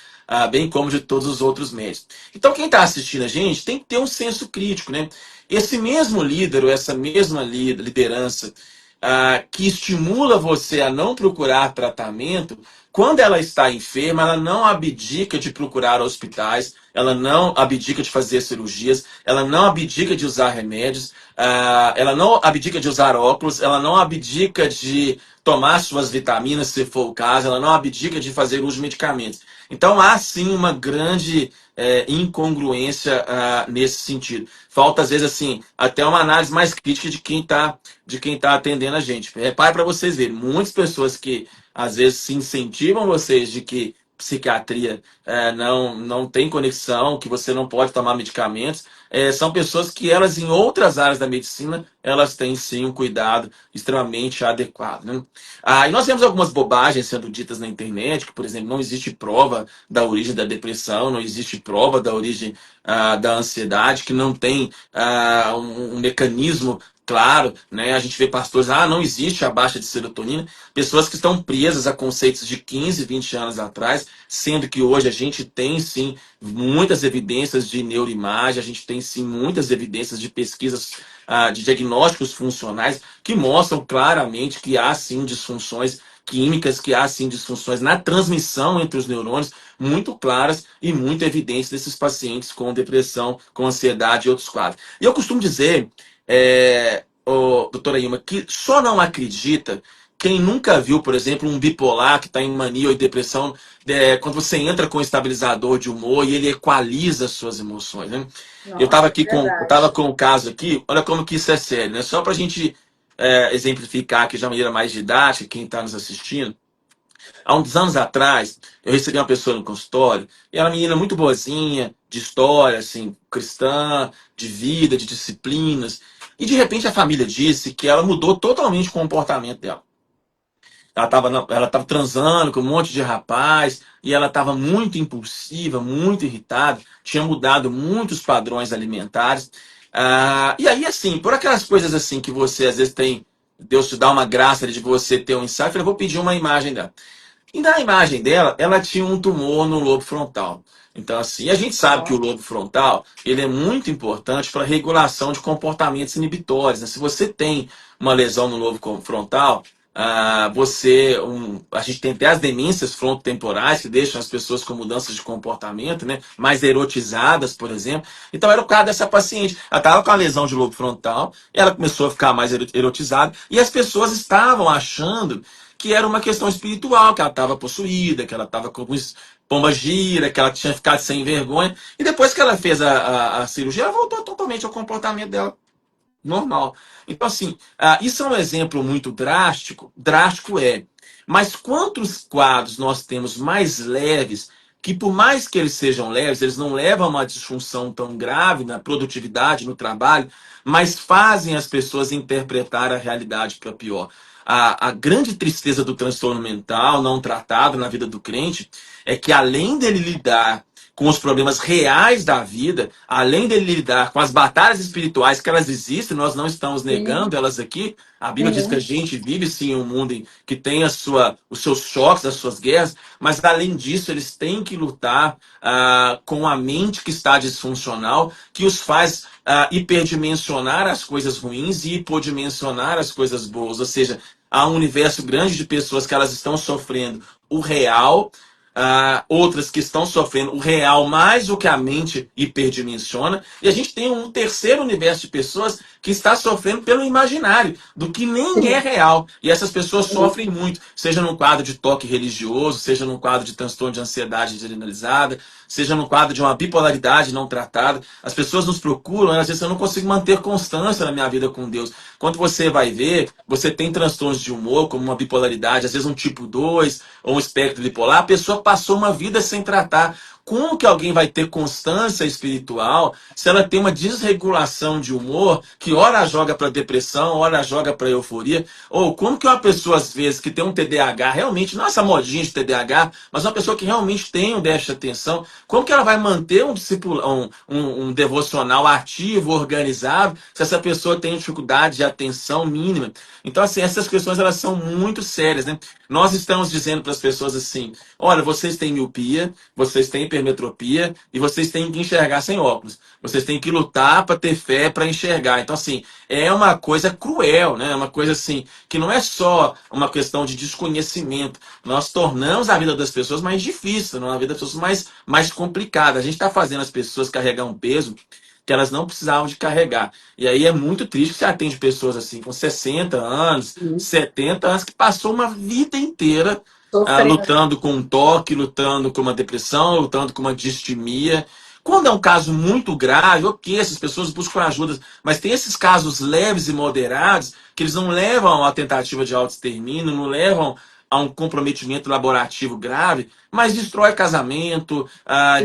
bem como de todos os outros médicos. Então, quem está assistindo a gente tem que ter um senso crítico, né? Esse mesmo líder, ou essa mesma liderança, que estimula você a não procurar tratamento, quando ela está enferma, ela não abdica de procurar hospitais, ela não abdica de fazer cirurgias, ela não abdica de usar remédios, ela não abdica de usar óculos, ela não abdica de tomar suas vitaminas, se for o caso, ela não abdica de fazer uso de medicamentos. Então há sim uma grande incongruência nesse sentido. Falta, às vezes, assim, até uma análise mais crítica de quem tá atendendo a gente. Repare para vocês verem, muitas pessoas que às vezes se incentivam vocês de que psiquiatria não tem conexão, que você não pode tomar medicamentos, são pessoas que elas, em outras áreas da medicina, elas têm sim um cuidado extremamente adequado, né? E nós vemos algumas bobagens sendo ditas na internet, que, por exemplo, não existe prova da origem da depressão, não existe prova da origem da ansiedade, que não tem um mecanismo claro, né? A gente vê pastores, não existe a baixa de serotonina, pessoas que estão presas a conceitos de 15, 20 anos atrás, sendo que hoje a gente tem sim muitas evidências de neuroimagem, a gente tem sim muitas evidências de pesquisas de diagnósticos funcionais que mostram claramente que há sim disfunções químicas, que há sim disfunções na transmissão entre os neurônios, muito claras e muito evidentes desses pacientes com depressão, com ansiedade e outros quadros. E eu costumo dizer, doutora Ilma, que só não acredita quem nunca viu, por exemplo, um bipolar que está em mania ou em depressão, quando você entra com um estabilizador de humor e ele equaliza as suas emoções, né? Eu estava Nossa, aqui eu tava verdade. com um caso aqui, olha como que isso é sério, né? Só para a gente exemplificar aqui de uma maneira mais didática, quem está nos assistindo. Há uns anos atrás, eu recebi uma pessoa no consultório, e era uma menina muito boazinha, de história, assim, cristã, de vida, de disciplinas. E de repente a família disse que ela mudou totalmente o comportamento dela. Ela tava transando com um monte de rapaz, e ela estava muito impulsiva, muito irritada, tinha mudado muitos padrões alimentares. E aí, assim, por aquelas coisas assim que você às vezes tem, Deus te dá uma graça de você ter um insight, eu falei, vou pedir uma imagem dela. E na imagem dela, ela tinha um tumor no lobo frontal. Então, assim, a gente sabe que o Ó, lobo frontal ele é muito importante para a regulação de comportamentos inibitórios, né? Se você tem uma lesão no lobo frontal, a gente tem até as demências frontotemporais que deixam as pessoas com mudanças de comportamento, né? Mais erotizadas, por exemplo. Então, era o caso dessa paciente. Ela estava com a lesão de lobo frontal, e ela começou a ficar mais erotizada, e as pessoas estavam achando que era uma questão espiritual, que ela estava possuída, que ela estava com pomba gira, que ela tinha ficado sem vergonha. E depois que ela fez a cirurgia, ela voltou totalmente ao comportamento dela normal. Então, assim, isso é um exemplo muito drástico. Drástico é. Mas quantos quadros nós temos mais leves, que por mais que eles sejam leves, eles não levam a uma disfunção tão grave na produtividade, no trabalho, mas fazem as pessoas interpretar a realidade para pior. A grande tristeza do transtorno mental não tratado na vida do crente é que, além dele lidar com os problemas reais da vida, além dele lidar com as batalhas espirituais que elas existem, nós não estamos Sim, negando elas aqui. A Bíblia diz que a sim, gente vive sim em um mundo que tem os seus choques, as suas guerras, mas além disso, eles têm que lutar com a mente que está disfuncional, que os faz hiperdimensionar as coisas ruins e hipodimensionar as coisas boas. Ou seja, há um universo grande de pessoas que elas estão sofrendo o real, outras que estão sofrendo o real mais o que a mente hiperdimensiona, e a gente tem um terceiro universo de pessoas que está sofrendo pelo imaginário, do que nem é sim, real. E essas pessoas sim, sofrem muito, seja num quadro de toque religioso, seja num quadro de transtorno de ansiedade generalizada, seja no quadro de uma bipolaridade não tratada. As pessoas nos procuram, às vezes eu não consigo manter constância na minha vida com Deus. Quando você vai ver, você tem transtornos de humor, como uma bipolaridade, às vezes um tipo 2 ou um espectro bipolar, a pessoa passou uma vida sem tratar. Como que alguém vai ter constância espiritual se ela tem uma desregulação de humor que ora joga para depressão, ora joga para euforia? Ou como que uma pessoa, às vezes, que tem um TDAH, realmente, não essa modinha de TDAH, mas uma pessoa que realmente tem um déficit de atenção, como que ela vai manter um devocional ativo, organizado, se essa pessoa tem dificuldade de atenção mínima? Então, assim, essas questões elas são muito sérias, né? Nós estamos dizendo para as pessoas assim: olha, vocês têm miopia, vocês têm hipermetropia e vocês têm que enxergar sem óculos. Vocês têm que lutar para ter fé para enxergar. Então, assim, é uma coisa cruel, né? É uma coisa assim que não é só uma questão de desconhecimento. Nós tornamos a vida das pessoas mais difícil, não a vida das pessoas mais complicada. A gente está fazendo as pessoas carregar um peso que elas não precisavam de carregar. E aí é muito triste que você atende pessoas assim, com 60 anos, sim. 70 anos, que passou uma vida inteira Sofrendo. lutando com um toque, lutando com uma depressão, lutando com uma distimia. Quando é um caso muito grave, ok, essas pessoas buscam ajuda, mas tem esses casos leves e moderados que eles não levam a uma tentativa de autoextermínio, não levam a um comprometimento laborativo grave, mas destrói casamento,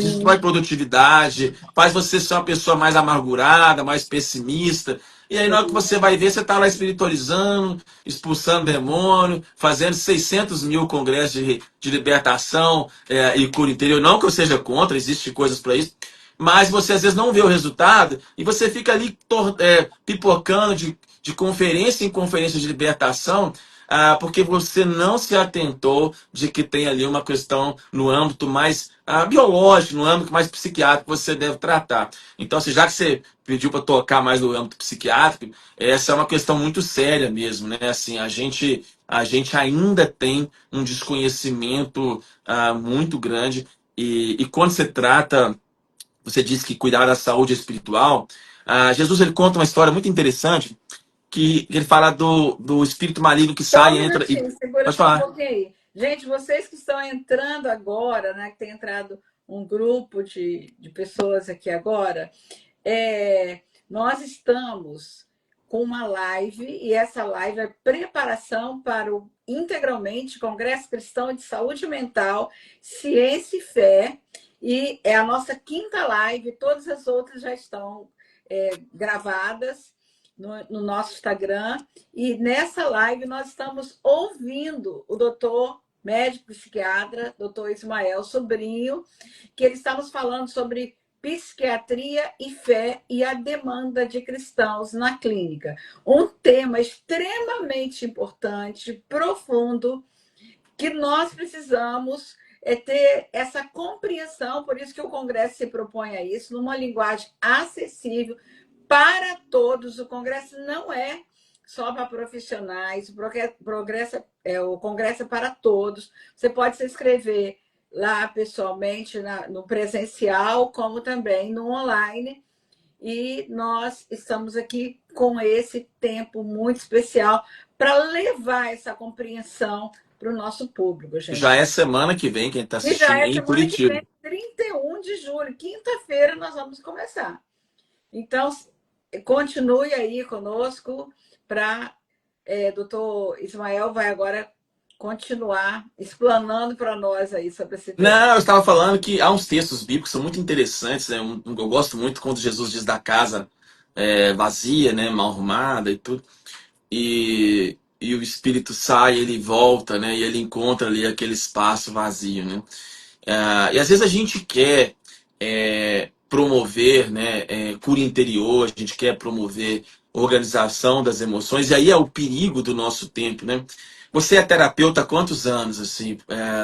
destrói Sim, produtividade, faz você ser uma pessoa mais amargurada, mais pessimista. E aí, na hora que sim, você vai ver, você está lá espiritualizando, expulsando demônio, fazendo 600 mil congressos de libertação e cura interior. Não que eu seja contra, existem coisas para isso, mas você às vezes não vê o resultado e você fica ali pipocando de conferência em conferência de libertação, porque você não se atentou de que tem ali uma questão no âmbito mais biológico, no âmbito mais psiquiátrico que você deve tratar. Então, assim, já que você pediu para tocar mais no âmbito psiquiátrico, essa é uma questão muito séria mesmo, né? Assim, a gente ainda tem um desconhecimento muito grande e quando se trata, você disse que cuidar da saúde espiritual, Jesus ele conta uma história muito interessante que ele fala do espírito maligno que só sai, um entra e minutinho, segura pode só um falar. pouquinho aí. Gente, vocês que estão entrando agora, né? Que tem entrado um grupo de pessoas aqui agora, nós estamos com uma live e essa live é preparação para o integralmente Congresso Cristão de Saúde Mental, Ciência e Fé, e é a nossa quinta live, todas as outras já estão gravadas no nosso Instagram, e nessa live nós estamos ouvindo o doutor médico psiquiatra, doutor Ismael Sobrinho, que ele está nos falando sobre psiquiatria e fé e a demanda de cristãos na clínica. Um tema extremamente importante, profundo, que nós precisamos ter essa compreensão, por isso que o Congresso se propõe a isso, numa linguagem acessível para todos. O Congresso não é só para profissionais, o Congresso é para todos. Você pode se inscrever lá pessoalmente, no presencial, como também no online. E nós estamos aqui com esse tempo muito especial para levar essa compreensão para o nosso público, Já gente. é semana que vem, quem está E já assistindo é em semana que vem, Curitiba. 31 de julho, quinta-feira, nós vamos começar. Então, continue aí conosco para doutor Ismael vai agora continuar explanando para nós aí sobre esse tema. Não, eu estava falando que há uns textos bíblicos que são muito interessantes, né? Eu gosto muito quando Jesus diz da casa vazia, né? Mal arrumada e tudo. E o espírito sai, ele volta, né? E ele encontra ali aquele espaço vazio, né? E às vezes a gente quer promover, né, cura interior, a gente quer promover organização das emoções, e aí é o perigo do nosso tempo, né? Você é terapeuta há quantos anos, assim,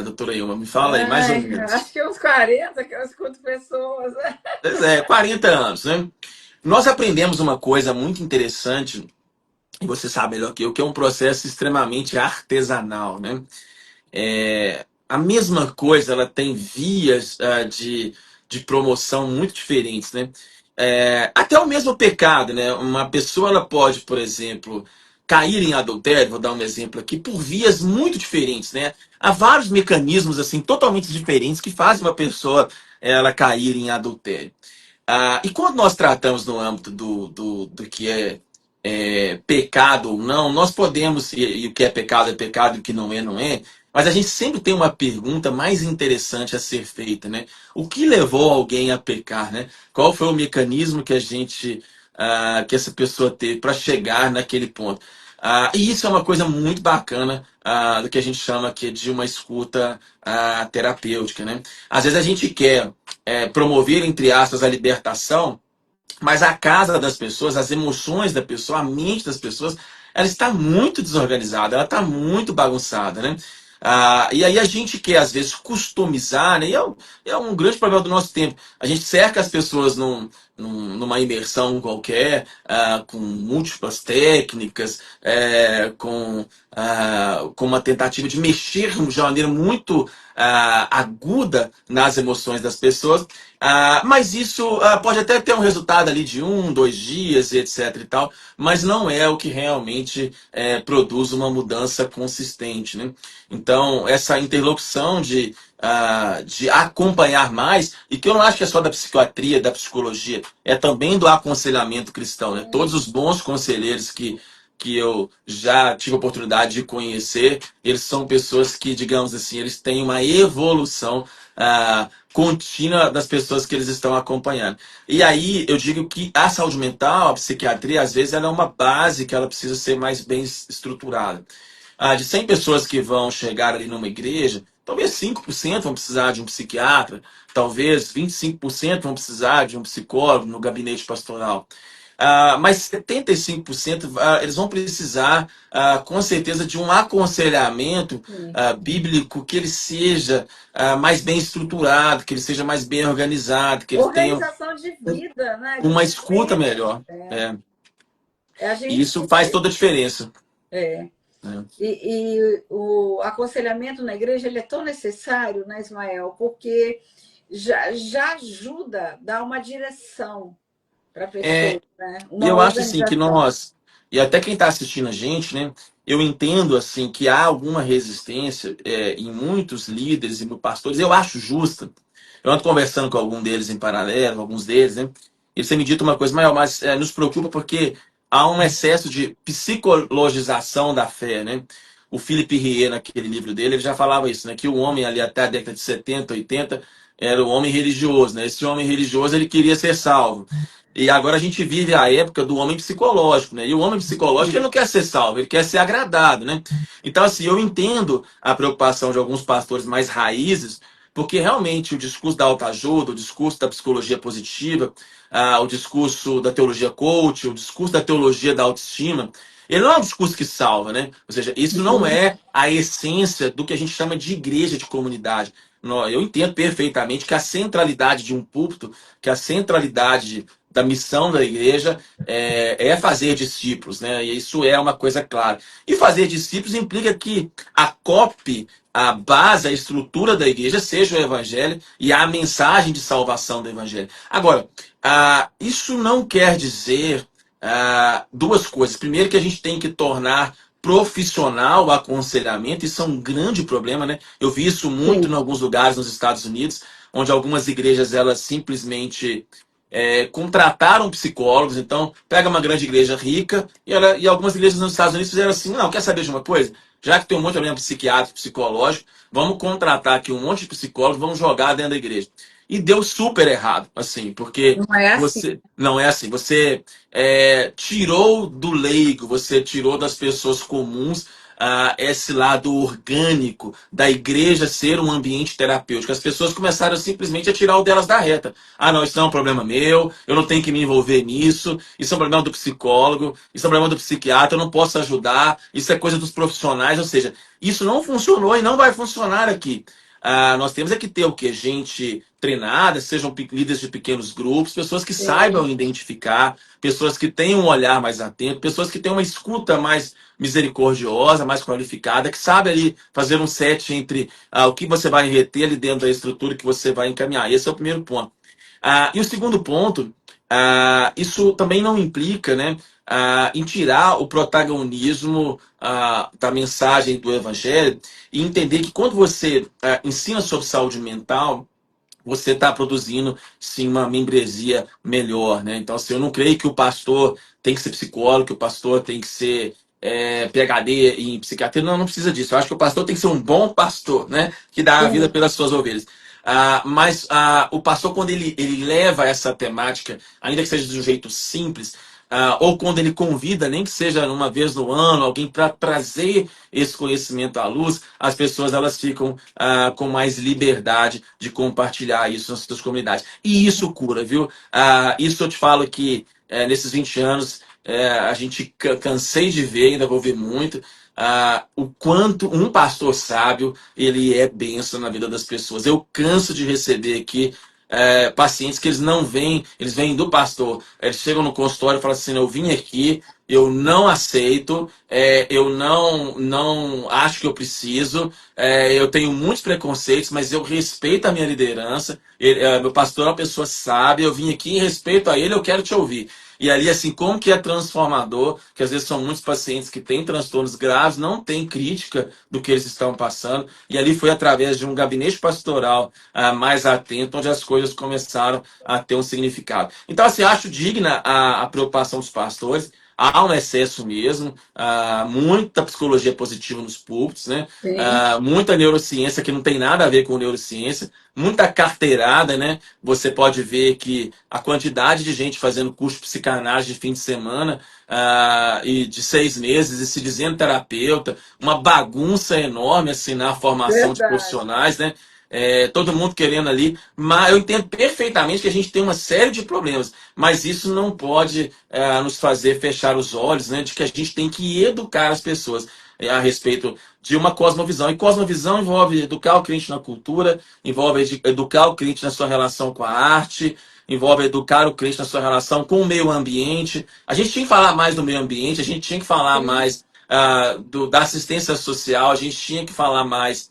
doutora Ilma? Me fala aí, mais ou Ai, menos. acho que uns 40 que eu escuto pessoas. Pois é, 40 anos, né? Nós aprendemos uma coisa muito interessante, e você sabe melhor que é um processo extremamente artesanal, né? A mesma coisa, ela tem vias de promoção muito diferentes, né? Até o mesmo pecado, né? Uma pessoa ela pode, por exemplo, cair em adultério, vou dar um exemplo aqui, por vias muito diferentes, né? Há vários mecanismos assim totalmente diferentes que fazem uma pessoa ela cair em adultério. E quando nós tratamos no âmbito do que é pecado ou não, nós podemos, e o que é pecado, e o que não é, não é, mas a gente sempre tem uma pergunta mais interessante a ser feita, né? O que levou alguém a pecar, né? Qual foi o mecanismo que que essa pessoa teve para chegar naquele ponto? E isso é uma coisa muito bacana do que a gente chama aqui de uma escuta terapêutica, né? Às vezes a gente quer promover, entre aspas, a libertação, mas a casa das pessoas, as emoções da pessoa, a mente das pessoas, ela está muito desorganizada, ela está muito bagunçada, né? E aí a gente quer, às vezes, customizar, né? É um grande problema do nosso tempo. A gente cerca as pessoas numa imersão qualquer, com múltiplas técnicas, com uma tentativa de mexer de uma maneira muito aguda nas emoções das pessoas. Mas isso pode até ter um resultado ali de 1, 2 dias, etc e tal, mas não é o que realmente produz uma mudança consistente, né? Então, essa interlocução de acompanhar mais, e que eu não acho que é só da psiquiatria, da psicologia, é também do aconselhamento cristão, né? Todos os bons conselheiros que eu já tive a oportunidade de conhecer, eles são pessoas que, digamos assim, eles têm uma evolução contínua das pessoas que eles estão acompanhando. E aí eu digo que a saúde mental, a psiquiatria, às vezes ela é uma base que ela precisa ser mais bem estruturada. De 100 pessoas que vão chegar ali numa igreja, talvez 5% vão precisar de um psiquiatra, talvez 25% vão precisar de um psicólogo no gabinete pastoral. Mas 75% eles vão precisar, com certeza, de um aconselhamento Sim. bíblico que ele seja mais bem estruturado, que ele seja mais bem organizado, que ele tenha Organização de vida, né? De uma escuta tempo. melhor. É. É. A E gente. isso faz toda a diferença. É. Né? E o aconselhamento na igreja ele é tão necessário, né, Ismael? Porque já ajuda a dar uma direção para a É, pessoa, né? E Uma eu acho assim que organização. nós, e até quem está assistindo a gente, né? Eu entendo assim que há alguma resistência em muitos líderes e pastores, eu acho justa. Eu ando conversando com algum deles em paralelo, alguns deles, né? E você me dita uma coisa maior, mas nos preocupa porque há um excesso de psicologização da fé, né? O Philip Rie, naquele livro dele, ele já falava isso, né? Que o homem ali até a década de 70, 80, era o homem religioso, né? Esse homem religioso, ele queria ser salvo. E agora a gente vive a época do homem psicológico, né? E o homem psicológico ele não quer ser salvo, ele quer ser agradado, né? Então, assim, eu entendo a preocupação de alguns pastores mais raízes, porque realmente o discurso da autoajuda, o discurso da psicologia positiva, o discurso da teologia coach, o discurso da teologia da autoestima, ele não é um discurso que salva, né? Ou seja, isso não é a essência do que a gente chama de igreja de comunidade. Eu entendo perfeitamente que a centralidade de um púlpito, que a centralidade da missão da igreja é fazer discípulos, né? E isso é uma coisa clara. E fazer discípulos implica que acople a base, a estrutura da igreja seja o evangelho e a mensagem de salvação do evangelho. Agora, isso não quer dizer duas coisas. Primeiro, que a gente tem que tornar profissional o aconselhamento, isso é um grande problema, né? Eu vi isso muito Sim. em alguns lugares nos Estados Unidos, onde algumas igrejas elas simplesmente contrataram psicólogos. Então, pega uma grande igreja rica e algumas igrejas nos Estados Unidos fizeram assim: não, quer saber de uma coisa? Já que tem um monte de problema psiquiátrico, psicológico, vamos contratar aqui um monte de psicólogos, vamos jogar dentro da igreja. E deu super errado, assim, porque Não é assim. você não é assim, você tirou do leigo, você tirou das pessoas comuns esse lado orgânico da igreja ser um ambiente terapêutico. As pessoas começaram simplesmente a tirar o delas da reta. Ah, não, isso não é um problema meu, eu não tenho que me envolver nisso, isso é um problema do psicólogo, isso é um problema do psiquiatra, eu não posso ajudar, isso é coisa dos profissionais, ou seja, isso não funcionou e não vai funcionar aqui. Nós temos é que ter o quê? Gente treinada, sejam líderes de pequenos grupos, pessoas que saibam Sim, identificar, pessoas que tenham um olhar mais atento, pessoas que tenham uma escuta mais misericordiosa, mais qualificada, que sabe ali fazer um set entre o que você vai reter ali dentro da estrutura que você vai encaminhar. Esse é o primeiro ponto. E o segundo ponto, isso também não implica, né, em tirar o protagonismo da mensagem do evangelho e entender que quando você ensina sobre saúde mental, você está produzindo sim uma membresia melhor, né? Então, assim, eu não creio que o pastor tem que ser psicólogo, que o pastor tem que ser PhD em psiquiatria. Não, não precisa disso. Eu acho que o pastor tem que ser um bom pastor, né? Que dá a vida sim, pelas suas ovelhas. Mas o pastor, quando ele leva essa temática, ainda que seja de um jeito simples, ou quando ele convida, nem que seja uma vez no ano, alguém para trazer esse conhecimento à luz, as pessoas elas ficam com mais liberdade de compartilhar isso nas suas comunidades. E isso cura, viu? Isso eu te falo que nesses 20 anos a gente cansei de ver, ainda vou ver muito, o quanto um pastor sábio ele é bênção na vida das pessoas. Eu canso de receber aqui pacientes que eles não vêm, eles vêm do pastor, eles chegam no consultório e falam assim, eu vim aqui, eu não aceito, eu não acho que eu preciso, eu tenho muitos preconceitos, mas eu respeito a minha liderança. Meu pastor é uma pessoa sábia, eu vim aqui em respeito a ele, eu quero te ouvir. E ali, assim, como que é transformador, que às vezes são muitos pacientes que têm transtornos graves, não têm crítica do que eles estão passando. E ali foi através de um gabinete pastoral mais atento, onde as coisas começaram a ter um significado. Então, assim, acho digna a preocupação dos pastores. Há um excesso mesmo, muita psicologia positiva nos púlpitos, né? sim. Muita neurociência que não tem nada a ver com neurociência, muita carteirada, né? Você pode ver que a quantidade de gente fazendo curso de psicanálise de fim de semana e de 6 meses e se dizendo terapeuta, uma bagunça enorme assim na formação de Verdade. profissionais, né? Todo mundo querendo ali, mas eu entendo perfeitamente que a gente tem uma série de problemas, mas isso não pode nos fazer fechar os olhos, né, de que a gente tem que educar as pessoas a respeito de uma cosmovisão. E cosmovisão envolve educar o crente na cultura, envolve educar o crente na sua relação com a arte, envolve educar o crente na sua relação com o meio ambiente. A gente tinha que falar mais do meio ambiente, a gente tinha que falar Sim, mais da assistência social, a gente tinha que falar mais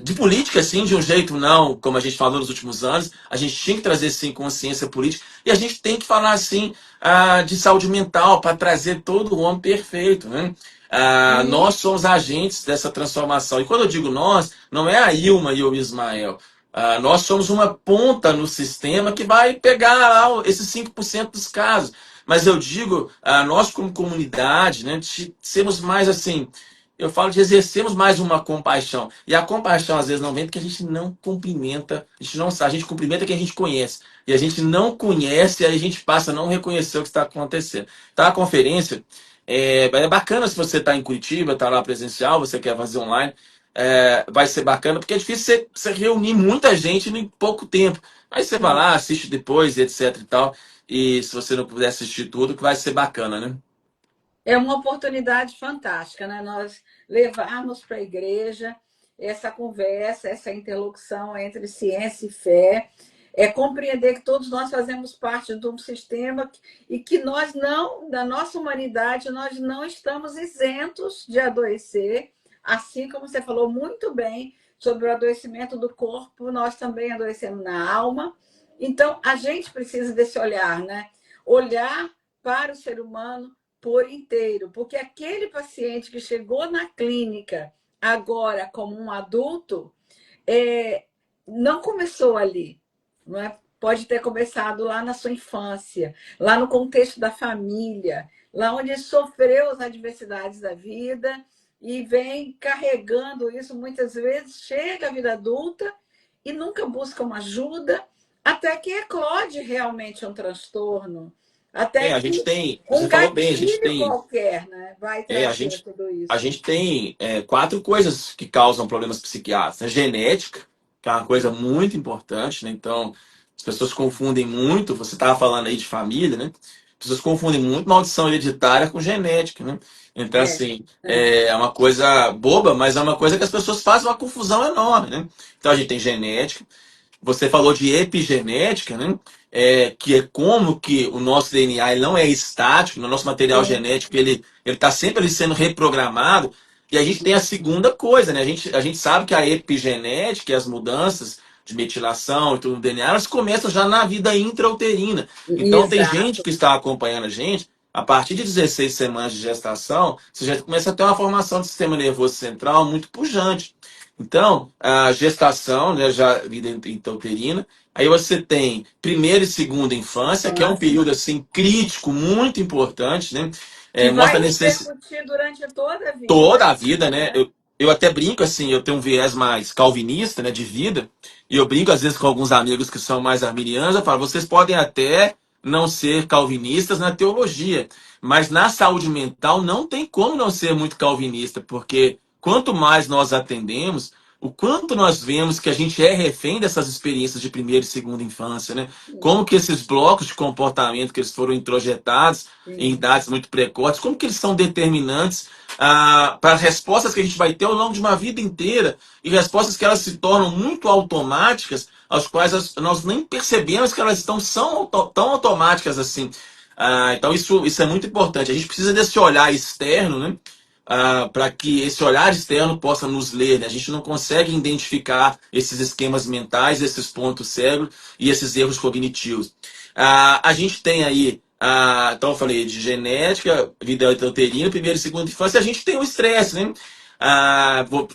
de política, sim, de um jeito não, como a gente falou nos últimos anos. A gente tinha que trazer, sim, consciência política. E a gente tem que falar, sim, de saúde mental para trazer todo o homem perfeito, né? sim. Nós somos agentes dessa transformação. E quando eu digo nós, não é a Ilma e o Ismael. Nós somos uma ponta no sistema que vai pegar esses 5% dos casos. Mas eu digo, nós como comunidade, né, de sermos mais assim, eu falo de exercermos mais uma compaixão. E a compaixão às vezes não vem porque a gente não cumprimenta, a gente não sabe, a gente cumprimenta quem a gente conhece. E a gente não conhece, aí a gente passa a não reconhecer o que está acontecendo. Então a conferência é bacana se você está em Curitiba, está lá presencial, você quer fazer online. Vai ser bacana, porque é difícil você reunir muita gente em pouco tempo. Aí você vai lá, assiste depois, etc e tal. E se você não puder assistir tudo, que vai ser bacana, né? É uma oportunidade fantástica, né? Nós levarmos para a igreja essa conversa, essa interlocução entre ciência e fé, compreender que todos nós fazemos parte de um sistema e que nós não, da nossa humanidade, nós não estamos isentos de adoecer, assim como você falou muito bem sobre o adoecimento do corpo, nós também adoecemos na alma. Então, a gente precisa desse olhar, né? Olhar para o ser humano por inteiro, porque aquele paciente que chegou na clínica agora como um adulto não começou ali, não é? Pode ter começado lá na sua infância, lá no contexto da família, lá onde sofreu as adversidades da vida e vem carregando isso muitas vezes, chega à vida adulta e nunca busca uma ajuda, até que eclode realmente um transtorno. Até A gente que tem, um você falou bem, a gente gatilho tem qualquer, né, vai É, trazer tudo a isso. gente tem quatro coisas que causam problemas psiquiátricos. A genética, que é uma coisa muito importante, né? Então, as pessoas confundem muito, você estava falando aí de família, né? As pessoas confundem muito maldição hereditária com genética, né? Então, É, assim, é uma coisa boba, mas é uma coisa que as pessoas fazem uma confusão enorme, né? Então, a gente tem genética, você falou de epigenética, né? Que é como que o nosso DNA ele não é estático, no nosso material sim, genético ele está sempre ali sendo reprogramado. E a gente tem a segunda coisa, né? A gente sabe que a epigenética e as mudanças de metilação e tudo no DNA, elas começam já na vida intrauterina. Então tem gente exato. que está acompanhando a gente, a partir de 16 semanas de gestação, você já começa a ter uma formação do sistema nervoso central muito pujante. Então, a gestação, né, já vida intrauterina, aí você tem primeira e segunda infância, que é um Infância, período assim crítico, muito importante, né? que vai Mostra necessidade repercutir durante toda a vida, toda a vida, né? né? Eu até brinco assim, eu tenho um viés mais calvinista, né, de vida, e eu brinco às vezes com alguns amigos que são mais arminianos, eu falo, vocês podem até não ser calvinistas na teologia, mas na saúde mental não tem como não ser muito calvinista, porque quanto mais nós atendemos, o quanto nós vemos que a gente é refém dessas experiências de primeira e segunda infância, né? Como que esses blocos de comportamento que eles foram introjetados em Sim, idades muito precoces, como que eles são determinantes para as respostas que a gente vai ter ao longo de uma vida inteira e respostas que elas se tornam muito automáticas, as quais nós nem percebemos que elas são tão automáticas assim. Então isso é muito importante. A gente precisa desse olhar externo, né? Para que esse olhar externo possa nos ler. Né? A gente não consegue identificar esses esquemas mentais, esses pontos cegos e esses erros cognitivos. A gente tem aí, então eu falei de genética, vida uterina, primeira e segunda infância, a gente tem o estresse, né?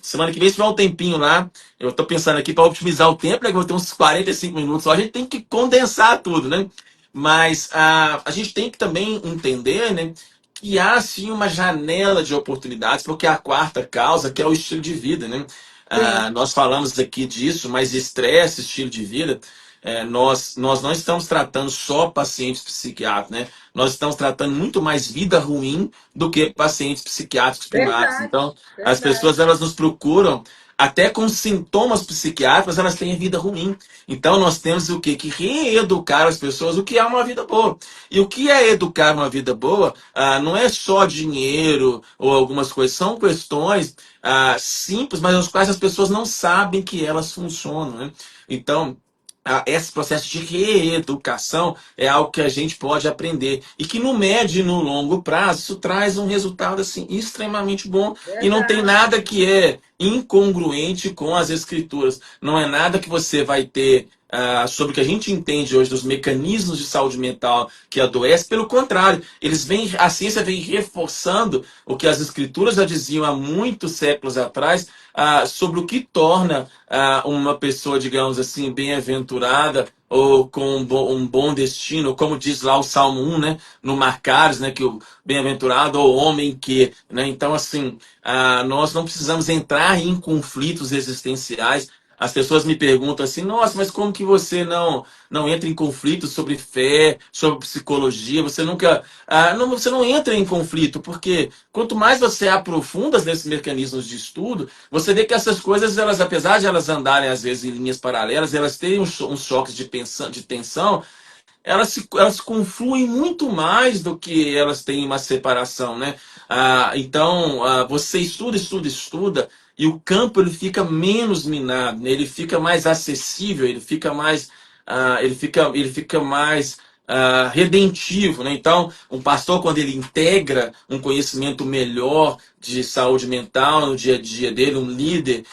Semana que vem, se tiver um tempinho lá, eu estou pensando aqui para otimizar o tempo, né? Que eu vou ter uns 45 minutos, só a gente tem que condensar tudo, né? Mas a gente tem que também entender, né? Que há sim uma janela de oportunidades, porque a quarta causa, que é o estilo de vida, né? sim, Nós falamos aqui disso, mas estresse, estilo de vida, nós não estamos tratando só pacientes psiquiátricos, né? Nós estamos tratando muito mais vida ruim do que pacientes psiquiátricos primários. verdade, Então, as verdade. pessoas elas nos procuram até com sintomas psiquiátricos, elas têm vida ruim. Então, nós temos o quê? Que reeducar as pessoas o que é uma vida boa. E o que é educar uma vida boa não é só dinheiro ou algumas coisas, são questões simples, mas as quais as pessoas não sabem que elas funcionam, né? Então, esse processo de reeducação é algo que a gente pode aprender e que no médio e no longo prazo isso traz um resultado assim extremamente bom e não tem Verdade. nada que é incongruente com as escrituras. Não é nada que você vai ter sobre o que a gente entende hoje dos mecanismos de saúde mental que adoece. Pelo contrário, a ciência vem reforçando o que as escrituras já diziam há muitos séculos atrás sobre o que torna uma pessoa, digamos assim, bem-aventurada ou com um bom destino, como diz lá o Salmo 1, né, no Marcares, né, que o bem-aventurado ou homem que, né, então assim, nós não precisamos entrar em conflitos existenciais. As pessoas me perguntam assim, nossa, mas como que você não entra em conflitos sobre fé, sobre psicologia? Você nunca, você não entra em conflito, porque quanto mais você aprofunda nesses mecanismos de estudo, você vê que essas coisas, elas, apesar de elas andarem às vezes em linhas paralelas, elas têm uns choques de tensão, elas confluem muito mais do que elas têm uma separação, né? Então, você estuda, estuda, estuda, e o campo ele fica menos minado, né? Ele fica mais acessível, ele fica mais redentivo, né? Então, um pastor, quando ele integra um conhecimento melhor de saúde mental no dia a dia dele, um líder,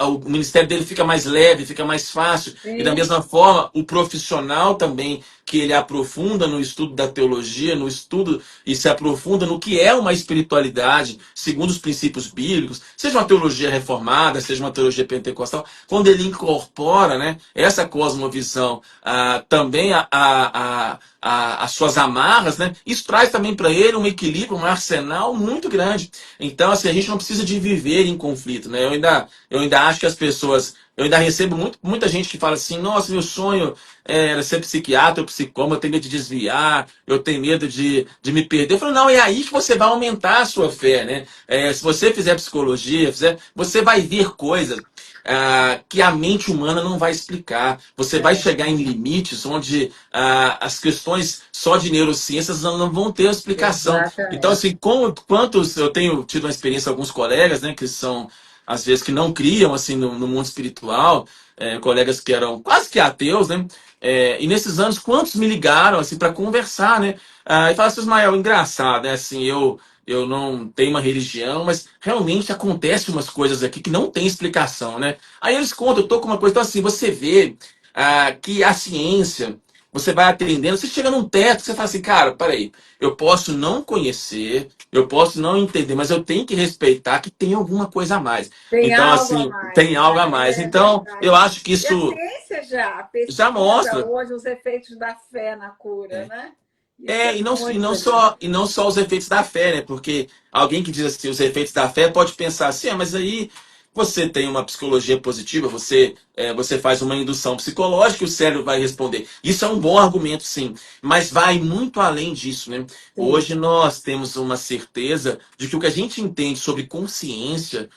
o ministério dele fica mais leve, fica mais fácil. E da Sim, mesma forma, o profissional também, que ele aprofunda no estudo da teologia, no estudo e se aprofunda no que é uma espiritualidade, segundo os princípios bíblicos, seja uma teologia reformada, seja uma teologia pentecostal, quando ele incorpora, né, essa cosmovisão também as suas amarras, né, isso traz também para ele um equilíbrio, um arsenal muito grande. Então, assim, a gente não precisa de viver em conflito, né? Eu ainda acho que as pessoas. Eu ainda recebo muita gente que fala assim: nossa, meu sonho era ser psiquiatra ou psicólogo, eu tenho medo de desviar, eu tenho medo de me perder. Eu falo, não, é aí que você vai aumentar a sua fé, né? Se você fizer psicologia, você vai ver coisas que a mente humana não vai explicar. Você vai É, chegar em limites onde as questões só de neurociências não vão ter explicação. Então, exatamente. assim, quantos eu tenho tido uma experiência com alguns colegas, né, que são às vezes que não criam assim no mundo espiritual, colegas que eram quase que ateus, né? E nesses anos, quantos me ligaram assim para conversar, né? E falaram assim, Ismael, engraçado, né? Assim, eu não tenho uma religião, mas realmente acontecem umas coisas aqui que não tem explicação, né? Aí eles contam, eu tô com uma coisa, então assim, você vê que a ciência, você vai aprendendo, você chega num teto, você fala assim, cara, peraí, eu posso não conhecer, eu posso não entender, mas eu tenho que respeitar que tem alguma coisa a mais. Tem Então, algo a assim, tem mais, algo a né? mais. É Então, eu verdade. acho que E a isso ciência já já pesquisa mostra. hoje os efeitos da fé na cura, É. né? Isso é E muito não legal. só, e não só os efeitos da fé, né? Porque alguém que diz assim, os efeitos da fé pode pensar assim, mas aí você tem uma psicologia positiva, você faz uma indução psicológica e o cérebro vai responder. Isso é um bom argumento, sim, mas vai muito além disso, né? Sim, Hoje nós temos uma certeza de que o que a gente entende sobre consciência,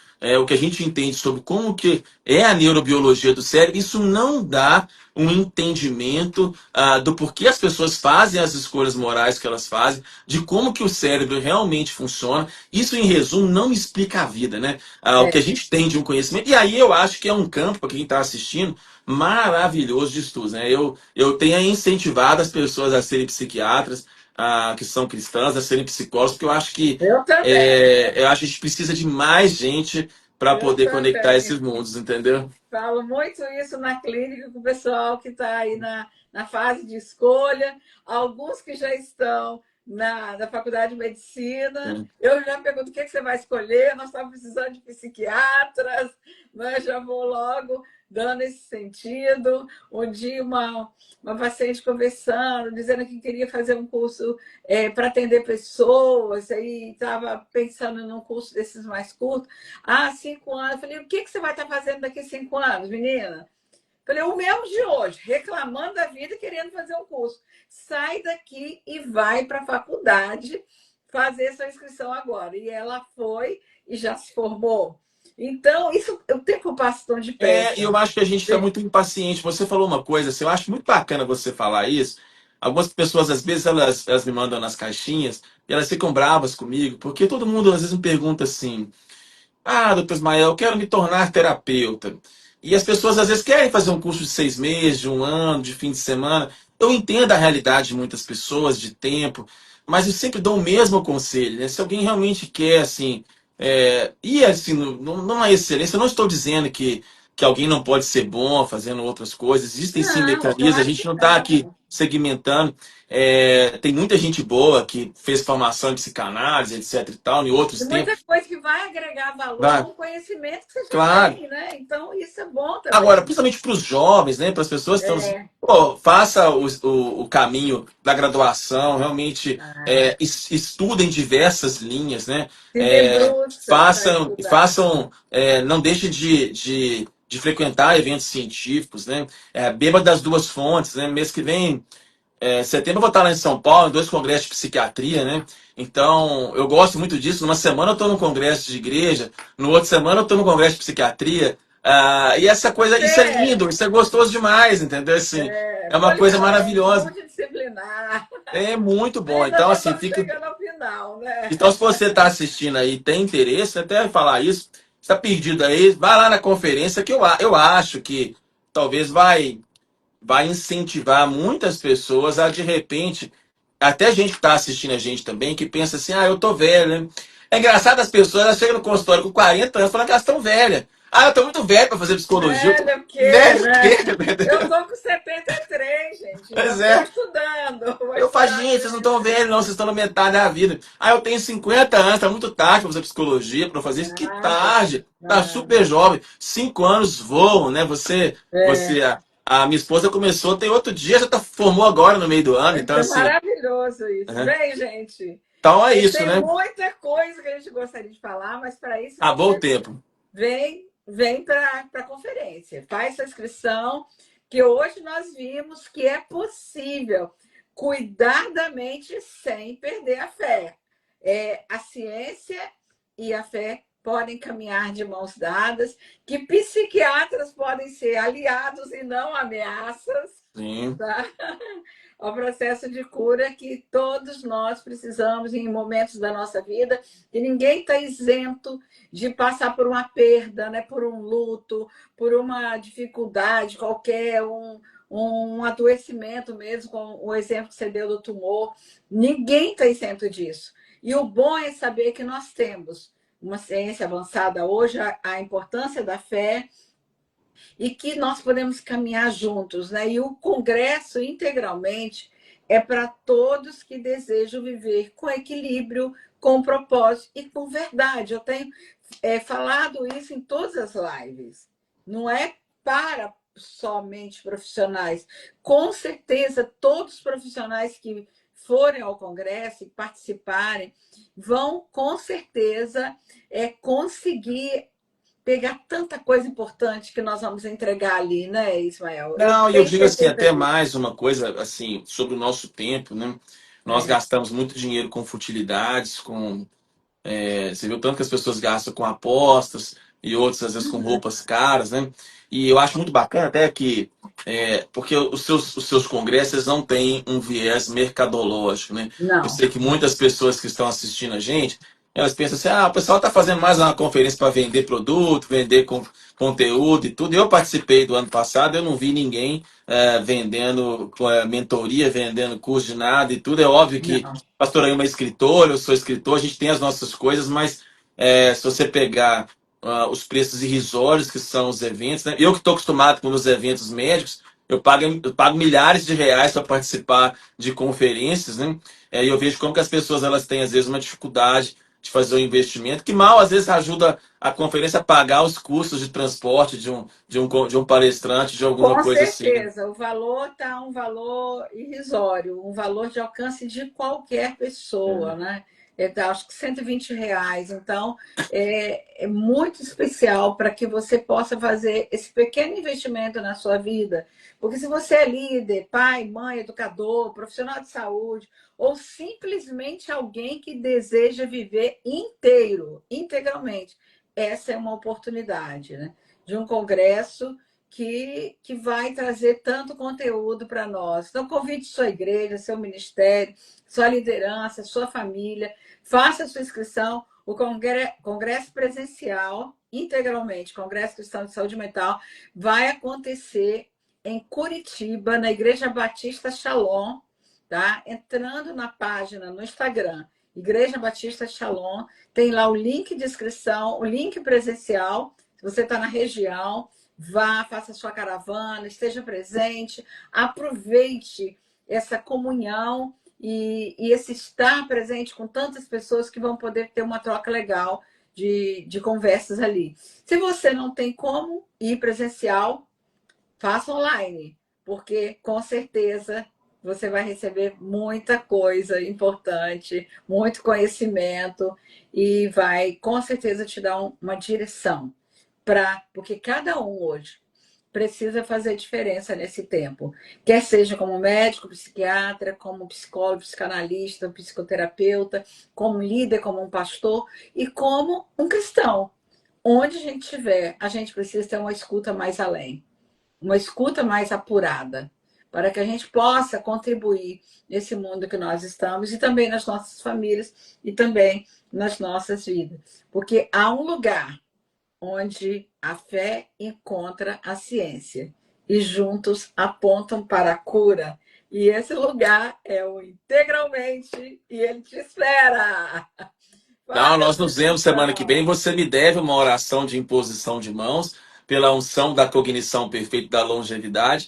o que a gente entende sobre como que é a neurobiologia do cérebro, isso não dá um entendimento do porquê as pessoas fazem as escolhas morais que elas fazem, de como que o cérebro realmente funciona. Isso, em resumo, não explica a vida, né? O que a é. gente tem de um conhecimento. E aí eu acho que é um campo, para quem está assistindo, maravilhoso de estudos, né? Eu tenho incentivado as pessoas a serem psiquiatras, que são cristãs, a serem psicólogos, porque eu acho que Eu também, eu acho que a gente precisa de mais gente para eu poder conectar também. esses mundos, entendeu? Falo muito isso na clínica com o pessoal que está aí na fase de escolha, alguns que já estão na faculdade de medicina. Sim. Eu já pergunto o que você vai escolher, nós estamos precisando de psiquiatras, né? Já vou logo dando esse sentido. Um dia, uma paciente conversando, dizendo que queria fazer um curso para atender pessoas, aí estava pensando num curso desses mais curtos. 5 anos. Eu falei, o que você vai estar fazendo daqui a 5 anos, menina? Eu falei, o mesmo de hoje, reclamando da vida e querendo fazer um curso. Sai daqui e vai para a faculdade fazer sua inscrição agora. E ela foi e já se formou. Então, isso o tempo passa tão E eu depressa. acho que a gente está muito impaciente. Você falou uma coisa, assim, eu acho muito bacana você falar isso. Algumas pessoas, às vezes, elas me mandam nas caixinhas e elas ficam bravas comigo, porque todo mundo, às vezes, me pergunta assim: doutor Ismael, eu quero me tornar terapeuta. E as pessoas às vezes querem fazer um curso de 6 meses, de um ano, de fim de semana. Eu entendo a realidade de muitas pessoas, de tempo, mas eu sempre dou o mesmo conselho, né? Se alguém realmente quer, assim, ir assim, numa excelência, eu não estou dizendo que alguém não pode ser bom fazendo outras coisas. Existem sim Não, mecanismos, a claro gente que não está aqui não. segmentando. Tem muita gente boa que fez formação em psicanálise, etc e tal, em E outros tempos. muita coisa que vai agregar valor a Vai, um conhecimento que você já claro. tem, né? Então, isso é bom Agora, também. principalmente para os jovens, né, para as pessoas que estão. É, Pô, faça o caminho da graduação, realmente ah, estudem diversas linhas, né? se É, debruça para estudar. façam, não deixe de frequentar eventos científicos, né? Beba das duas fontes, né? Mês que vem setembro eu vou estar lá em São Paulo, em 2 congressos de psiquiatria, né? Então, eu gosto muito disso. Numa semana eu estou num congresso de igreja, no outra semana eu estou no congresso de psiquiatria. E essa coisa, isso é lindo, É, isso é gostoso demais, entendeu? Assim, é uma coisa polivalente, maravilhosa. multidisciplinar. É muito bom. Ainda Então, não assim, estamos fica. chegando ao final, né? Então, se você está assistindo aí, tem interesse, até falar isso, está perdido aí, vai lá na conferência que eu acho que talvez vai incentivar muitas pessoas a de repente, até gente que está assistindo a gente também, que pensa assim, eu tô velho, né? É engraçado as pessoas, elas chegam no consultório com 40 anos falando que elas estão velhas. Eu tô muito velho para fazer psicologia. Eu tô Velho o quê, velho o quê? né? Eu tô com 73, gente. Ainda Pois estou é. estudando. Vou Eu falo, esperar gente, vocês não crescer. estão velhos, não, vocês estão na metade da vida. Eu tenho 50 anos, tá muito tarde para fazer psicologia, para fazer isso. Que Nada, tarde, tá super nada. jovem. 5 anos voam, né? É, A minha esposa começou, tem outro dia, já formou agora no meio do ano, então é assim. maravilhoso isso. Né? Bem, gente, Então é E isso, tem né? muita coisa que a gente gostaria de falar, mas para isso Acabou o você tempo. vem para a conferência, faz sua inscrição, que hoje nós vimos que é possível cuidar da mente sem perder a fé. A ciência e a fé podem caminhar de mãos dadas, que psiquiatras podem ser aliados e não ameaças, Sim. tá? Ao processo de cura que todos nós precisamos em momentos da nossa vida, e ninguém está isento de passar por uma perda, né? Por um luto, por uma dificuldade qualquer, um adoecimento mesmo, com o exemplo que você deu do tumor. Ninguém está isento disso. E o bom é saber que nós temos uma ciência avançada hoje, a importância da fé, e que nós podemos caminhar juntos, né? E o Congresso integralmente é para todos que desejam viver com equilíbrio, com propósito e com verdade. Eu tenho falado isso em todas as lives. Não é para somente profissionais. Com certeza, todos os profissionais que forem ao Congresso e participarem vão, com certeza, conseguir pegar tanta coisa importante que nós vamos entregar ali, né, Ismael? Eu Não, e eu tenho digo assim, certeza até disso. mais uma coisa assim, sobre o nosso tempo, né? Nós É, gastamos muito dinheiro com futilidades, você viu tanto que as pessoas gastam com apostas e outros, às vezes, com roupas caras, né? E eu acho muito bacana até que, porque os seus congressos eles não têm um viés mercadológico, né? Eu não, sei que muitas pessoas que estão assistindo a gente, elas pensam assim, o pessoal está fazendo mais uma conferência para vender produto, vender conteúdo e tudo. Eu participei do ano passado, eu não vi ninguém vendendo mentoria, vendendo curso de nada e tudo. É óbvio que não. pastor aí é uma escritora, eu sou escritor, a gente tem as nossas coisas, mas se você pegar os preços irrisórios que são os eventos, né? Eu que estou acostumado com os eventos médicos, eu pago milhares de reais para participar de conferências, né? E eu vejo como que as pessoas elas têm às vezes uma dificuldade de fazer um investimento que mal às vezes ajuda a conferência a pagar os custos de transporte de um palestrante, de alguma Com coisa assim, né? certeza, o valor está um valor irrisório, um valor de alcance de qualquer pessoa, É. né? Acho que R$ 120. Então, é muito especial para que você possa fazer esse pequeno investimento na sua vida. Porque se você é líder, pai, mãe, educador, profissional de saúde, ou simplesmente alguém que deseja viver inteiro, integralmente, essa é uma oportunidade, né? De um congresso que vai trazer tanto conteúdo para nós. Então, convide sua igreja, seu ministério, sua liderança, sua família, faça a sua inscrição. O congresso presencial, integralmente, Congresso Cristão de Saúde Mental, vai acontecer em Curitiba, na Igreja Batista Shalom, tá? Entrando na página no Instagram, Igreja Batista Shalom, tem lá o link de inscrição, o link presencial, se você está na região, vá, faça sua caravana, esteja presente, aproveite essa comunhão e esse estar presente com tantas pessoas que vão poder ter uma troca legal de conversas ali. Se você não tem como ir presencial, faça online, porque com certeza você vai receber muita coisa importante, muito conhecimento e vai com certeza te dar uma direção porque cada um hoje precisa fazer diferença nesse tempo, quer seja como médico, psiquiatra, como psicólogo, psicanalista, psicoterapeuta, como líder, como um pastor e como um cristão. Onde a gente estiver, a gente precisa ter uma escuta mais além, uma escuta mais apurada, para que a gente possa contribuir nesse mundo que nós estamos e também nas nossas famílias e também nas nossas vidas. Porque há um lugar onde a fé encontra a ciência e juntos apontam para a cura. E esse lugar é o Integralmente e ele te espera. Não, Faça a nós sua nos vemos semana que vem. inscrição. Você me deve uma oração de imposição de mãos pela unção da cognição perfeita da longevidade.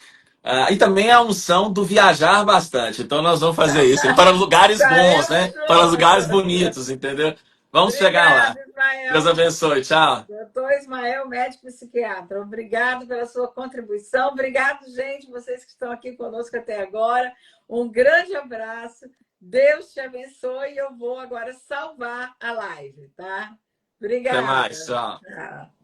E também a unção do viajar bastante. Então nós vamos fazer isso. E para lugares bons, Estaremos né? Para lugares juntos. bonitos, entendeu? Vamos chegar lá. Obrigada, Deus Ismael. abençoe. Tchau. Doutor Ismael, médico psiquiatra, obrigado pela sua contribuição. Obrigado, gente, vocês que estão aqui conosco até agora. Um grande abraço Deus te abençoe. Eu vou agora salvar a live, tá? Até mais, Obrigada. tchau. Tchau.